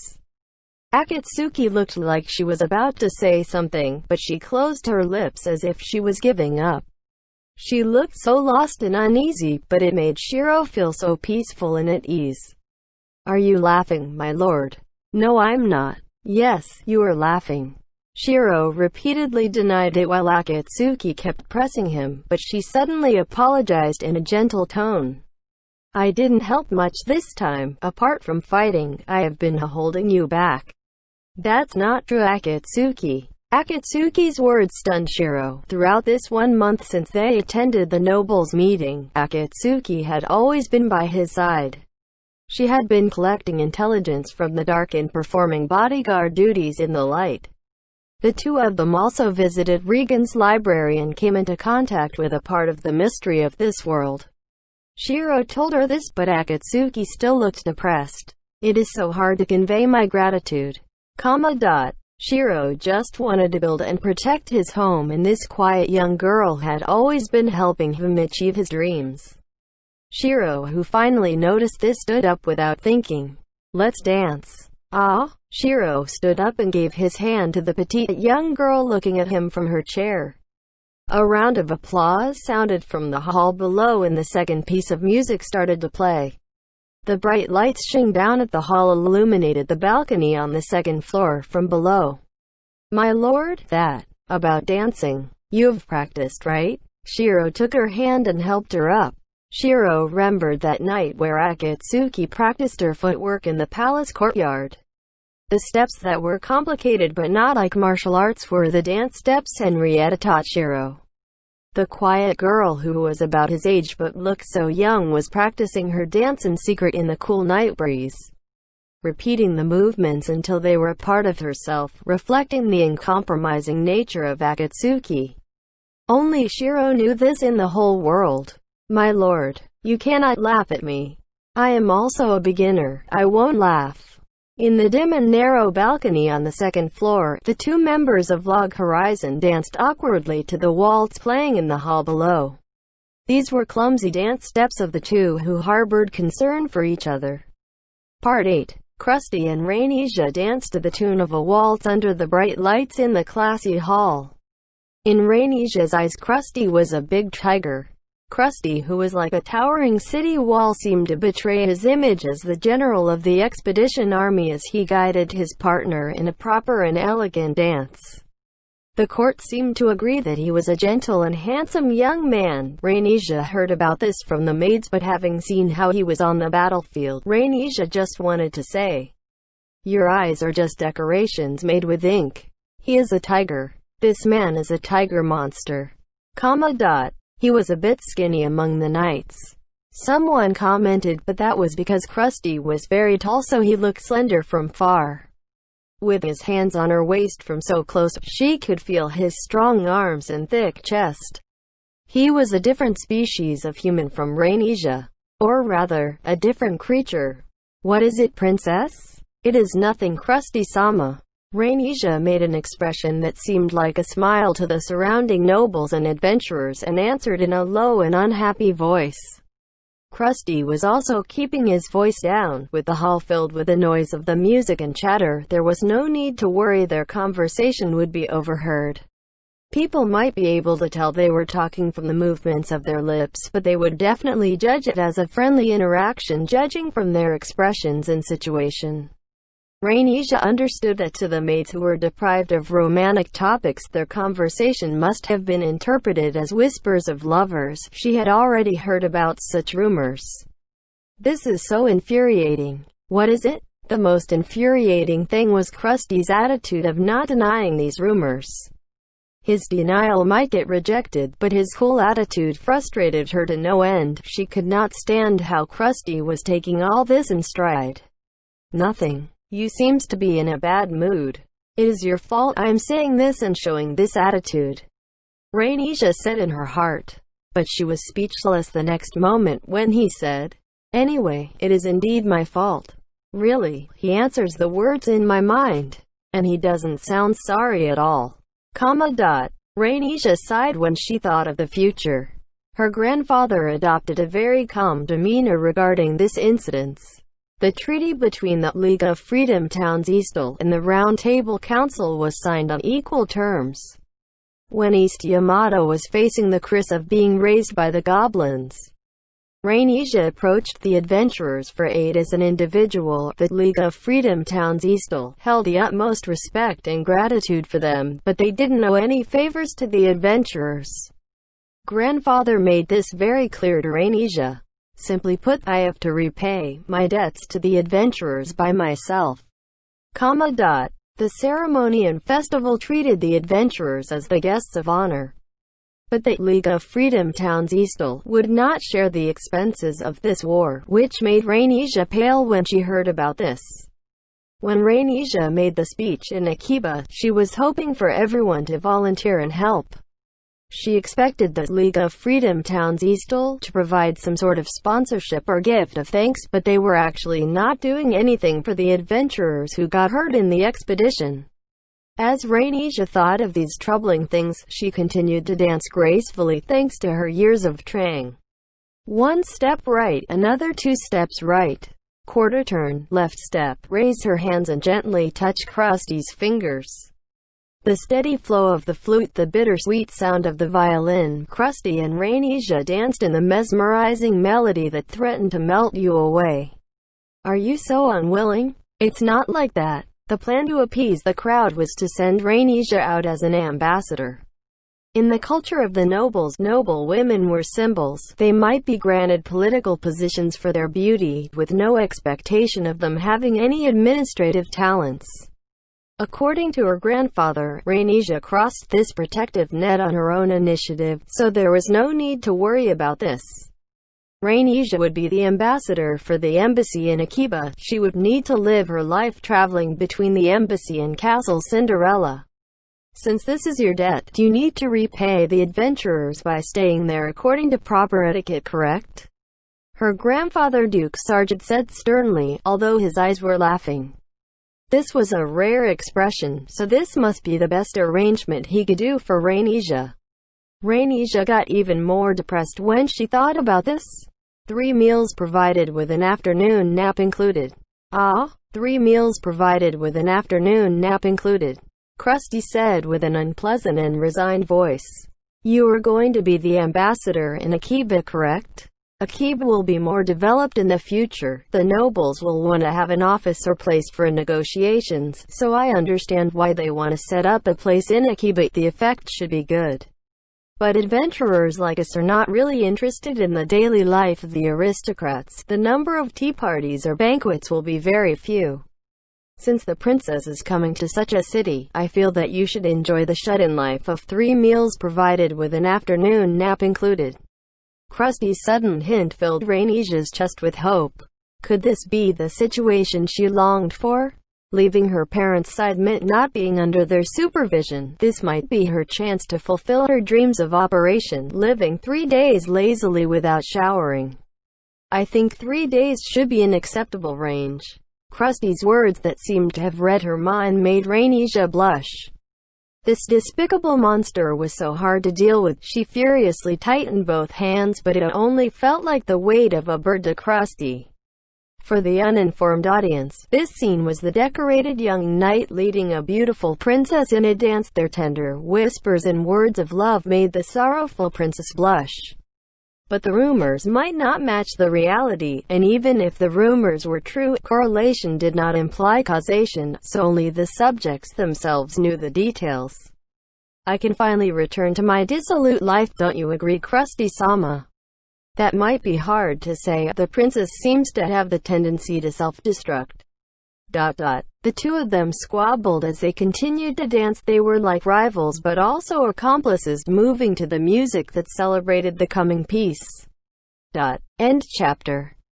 Akatsuki looked like she was about to say something, but she closed her lips as if she was giving up. She looked so lost and uneasy, but it made Shiro feel so peaceful and at ease. Are you laughing, my lord? No, I'm not. Yes, you are laughing. Shiro repeatedly denied it while Akatsuki kept pressing him, but she suddenly apologized in a gentle tone. I didn't help much this time. Apart from fighting, I have been holding you back. That's not true, Akatsuki. Akatsuki's words stunned Shiro. Throughout this 1 month since they attended the nobles' meeting, Akatsuki had always been by his side. She had been collecting intelligence from the dark and performing bodyguard duties in the light. The two of them also visited Regan's library and came into contact with a part of the mystery of this world. Shiro told her this, but Akatsuki still looked depressed. It is so hard to convey my gratitude. Shiro just wanted to build and protect his home, and this quiet young girl had always been helping him achieve his dreams. Shiro, who finally noticed this, stood up without thinking. Let's dance. Ah? Shiro stood up and gave his hand to the petite young girl looking at him from her chair. A round of applause sounded from the hall below, and the second piece of music started to play. The bright lights shining down at the hall illuminated the balcony on the second floor from below. My lord, about dancing. You've practiced, right? Shiro took her hand and helped her up. Shiro remembered that night where Akatsuki practiced her footwork in the palace courtyard. The steps that were complicated but not like martial arts were the dance steps Henrietta taught Shiro. The quiet girl, who was about his age but looked so young, was practicing her dance in secret in the cool night breeze, repeating the movements until they were a part of herself, reflecting the uncompromising nature of Akatsuki. Only Shiro knew this in the whole world. My lord, you cannot laugh at me. I am also a beginner. I won't laugh. In the dim and narrow balcony on the second floor, the two members of Log Horizon danced awkwardly to the waltz playing in the hall below. These were clumsy dance steps of the two who harbored concern for each other. Part 8. Krusty and Rainija danced to the tune of a waltz under the bright lights in the classy hall. In Rainija's eyes, Krusty was a big tiger. Krusty, who was like a towering city wall, seemed to betray his image as the general of the expedition army as he guided his partner in a proper and elegant dance. The court seemed to agree that he was a gentle and handsome young man. Rainija heard about this from the maids, but having seen how he was on the battlefield, Rainija just wanted to say, "Your eyes are just decorations made with ink. He is a tiger. This man is a tiger monster." He was a bit skinny among the knights. Someone commented, but that was because Krusty was very tall, so he looked slender from far. With his hands on her waist from so close, she could feel his strong arms and thick chest. He was a different species of human from Rainija. Or rather, a different creature. What is it, princess? It is nothing, Krusty-sama. Rainija made an expression that seemed like a smile to the surrounding nobles and adventurers and answered in a low and unhappy voice. Krusty was also keeping his voice down. With the hall filled with the noise of the music and chatter, there was no need to worry their conversation would be overheard. People might be able to tell they were talking from the movements of their lips, but they would definitely judge it as a friendly interaction, judging from their expressions and situation. Rhanesia understood that to the maids who were deprived of romantic topics, their conversation must have been interpreted as whispers of lovers. She had already heard about such rumors. This is so infuriating. What is it? The most infuriating thing was Krusty's attitude of not denying these rumors. His denial might get rejected, but his cool attitude frustrated her to no end. She could not stand how Krusty was taking all this in stride. Nothing. You seems to be in a bad mood. It is your fault I'm saying this and showing this attitude, Rhanesia said in her heart. But she was speechless the next moment when he said, "Anyway, it is indeed my fault." Really, he answers the words in my mind. And he doesn't sound sorry at all. Rhanesia sighed when she thought of the future. Her grandfather adopted a very calm demeanor regarding this incident. The treaty between the League of Freedom Towns Eastall and the Round Table Council was signed on equal terms. When East Yamato was facing the curse of being raised by the goblins, Rhanesia approached the adventurers for aid as an individual. The League of Freedom Towns Eastall held the utmost respect and gratitude for them, but they didn't owe any favors to the adventurers. Grandfather made this very clear to Rhanesia. Simply put, I have to repay my debts to the adventurers by myself. The ceremony and festival treated the adventurers as the guests of honor. But the League of Freedom Towns Eastall would not share the expenses of this war, which made Rhanesia pale when she heard about this. When Rhanesia made the speech in Akiba, she was hoping for everyone to volunteer and help. She expected the League of Freedom Towns Eastall to provide some sort of sponsorship or gift of thanks, but they were actually not doing anything for the adventurers who got hurt in the expedition. As Rhanesia thought of these troubling things, she continued to dance gracefully thanks to her years of training. One step right, another 2 steps right. Quarter turn, left step. Raise her hands and gently touch Krusty's fingers. The steady flow of the flute, the bittersweet sound of the violin. Krusty and Rhanesia danced in the mesmerizing melody that threatened to melt you away. Are you so unwilling? It's not like that. The plan to appease the crowd was to send Rhanesia out as an ambassador. In the culture of the nobles, noble women were symbols. They might be granted political positions for their beauty, with no expectation of them having any administrative talents. According to her grandfather, Rhanesia crossed this protective net on her own initiative, so there was no need to worry about this. Rhanesia would be the ambassador for the embassy in Akiba. She would need to live her life traveling between the embassy and Castle Cinderella. Since this is your debt, you need to repay the adventurers by staying there according to proper etiquette, correct? Her grandfather Duke Sargent said sternly, although his eyes were laughing. This was a rare expression, so this must be the best arrangement he could do for Rhanesia. Rhanesia got even more depressed when she thought about this. 3 meals provided with an afternoon nap included. 3 meals provided with an afternoon nap included, Krusty said with an unpleasant and resigned voice. You are going to be the ambassador in Akiba, correct? Akiba will be more developed in the future. The nobles will want to have an office or place for negotiations, so I understand why they want to set up a place in Akiba. The effect should be good. But adventurers like us are not really interested in the daily life of the aristocrats. The number of tea parties or banquets will be very few. Since the princess is coming to such a city, I feel that you should enjoy the shut-in life of 3 meals provided with an afternoon nap included. Krusty's sudden hint filled Rhanesia's chest with hope. Could this be the situation she longed for? Leaving her parents' side meant not being under their supervision. This might be her chance to fulfill her dreams of Operation Living 3 days lazily without showering. I think 3 days should be an acceptable range. Krusty's words that seemed to have read her mind made Rhanesia blush. This despicable monster was so hard to deal with. She furiously tightened both hands, but it only felt like the weight of a bird to Krusty. For the uninformed audience, this scene was the decorated young knight leading a beautiful princess in a dance. Their tender whispers and words of love made the sorrowful princess blush. But the rumors might not match the reality, and even if the rumors were true, correlation did not imply causation, so only the subjects themselves knew the details. I can finally return to my dissolute life, don't you agree, Krusty-sama? That might be hard to say. The princess seems to have the tendency to self-destruct. The two of them squabbled as they continued to dance. They were like rivals but also accomplices, moving to the music that celebrated the coming peace. End chapter.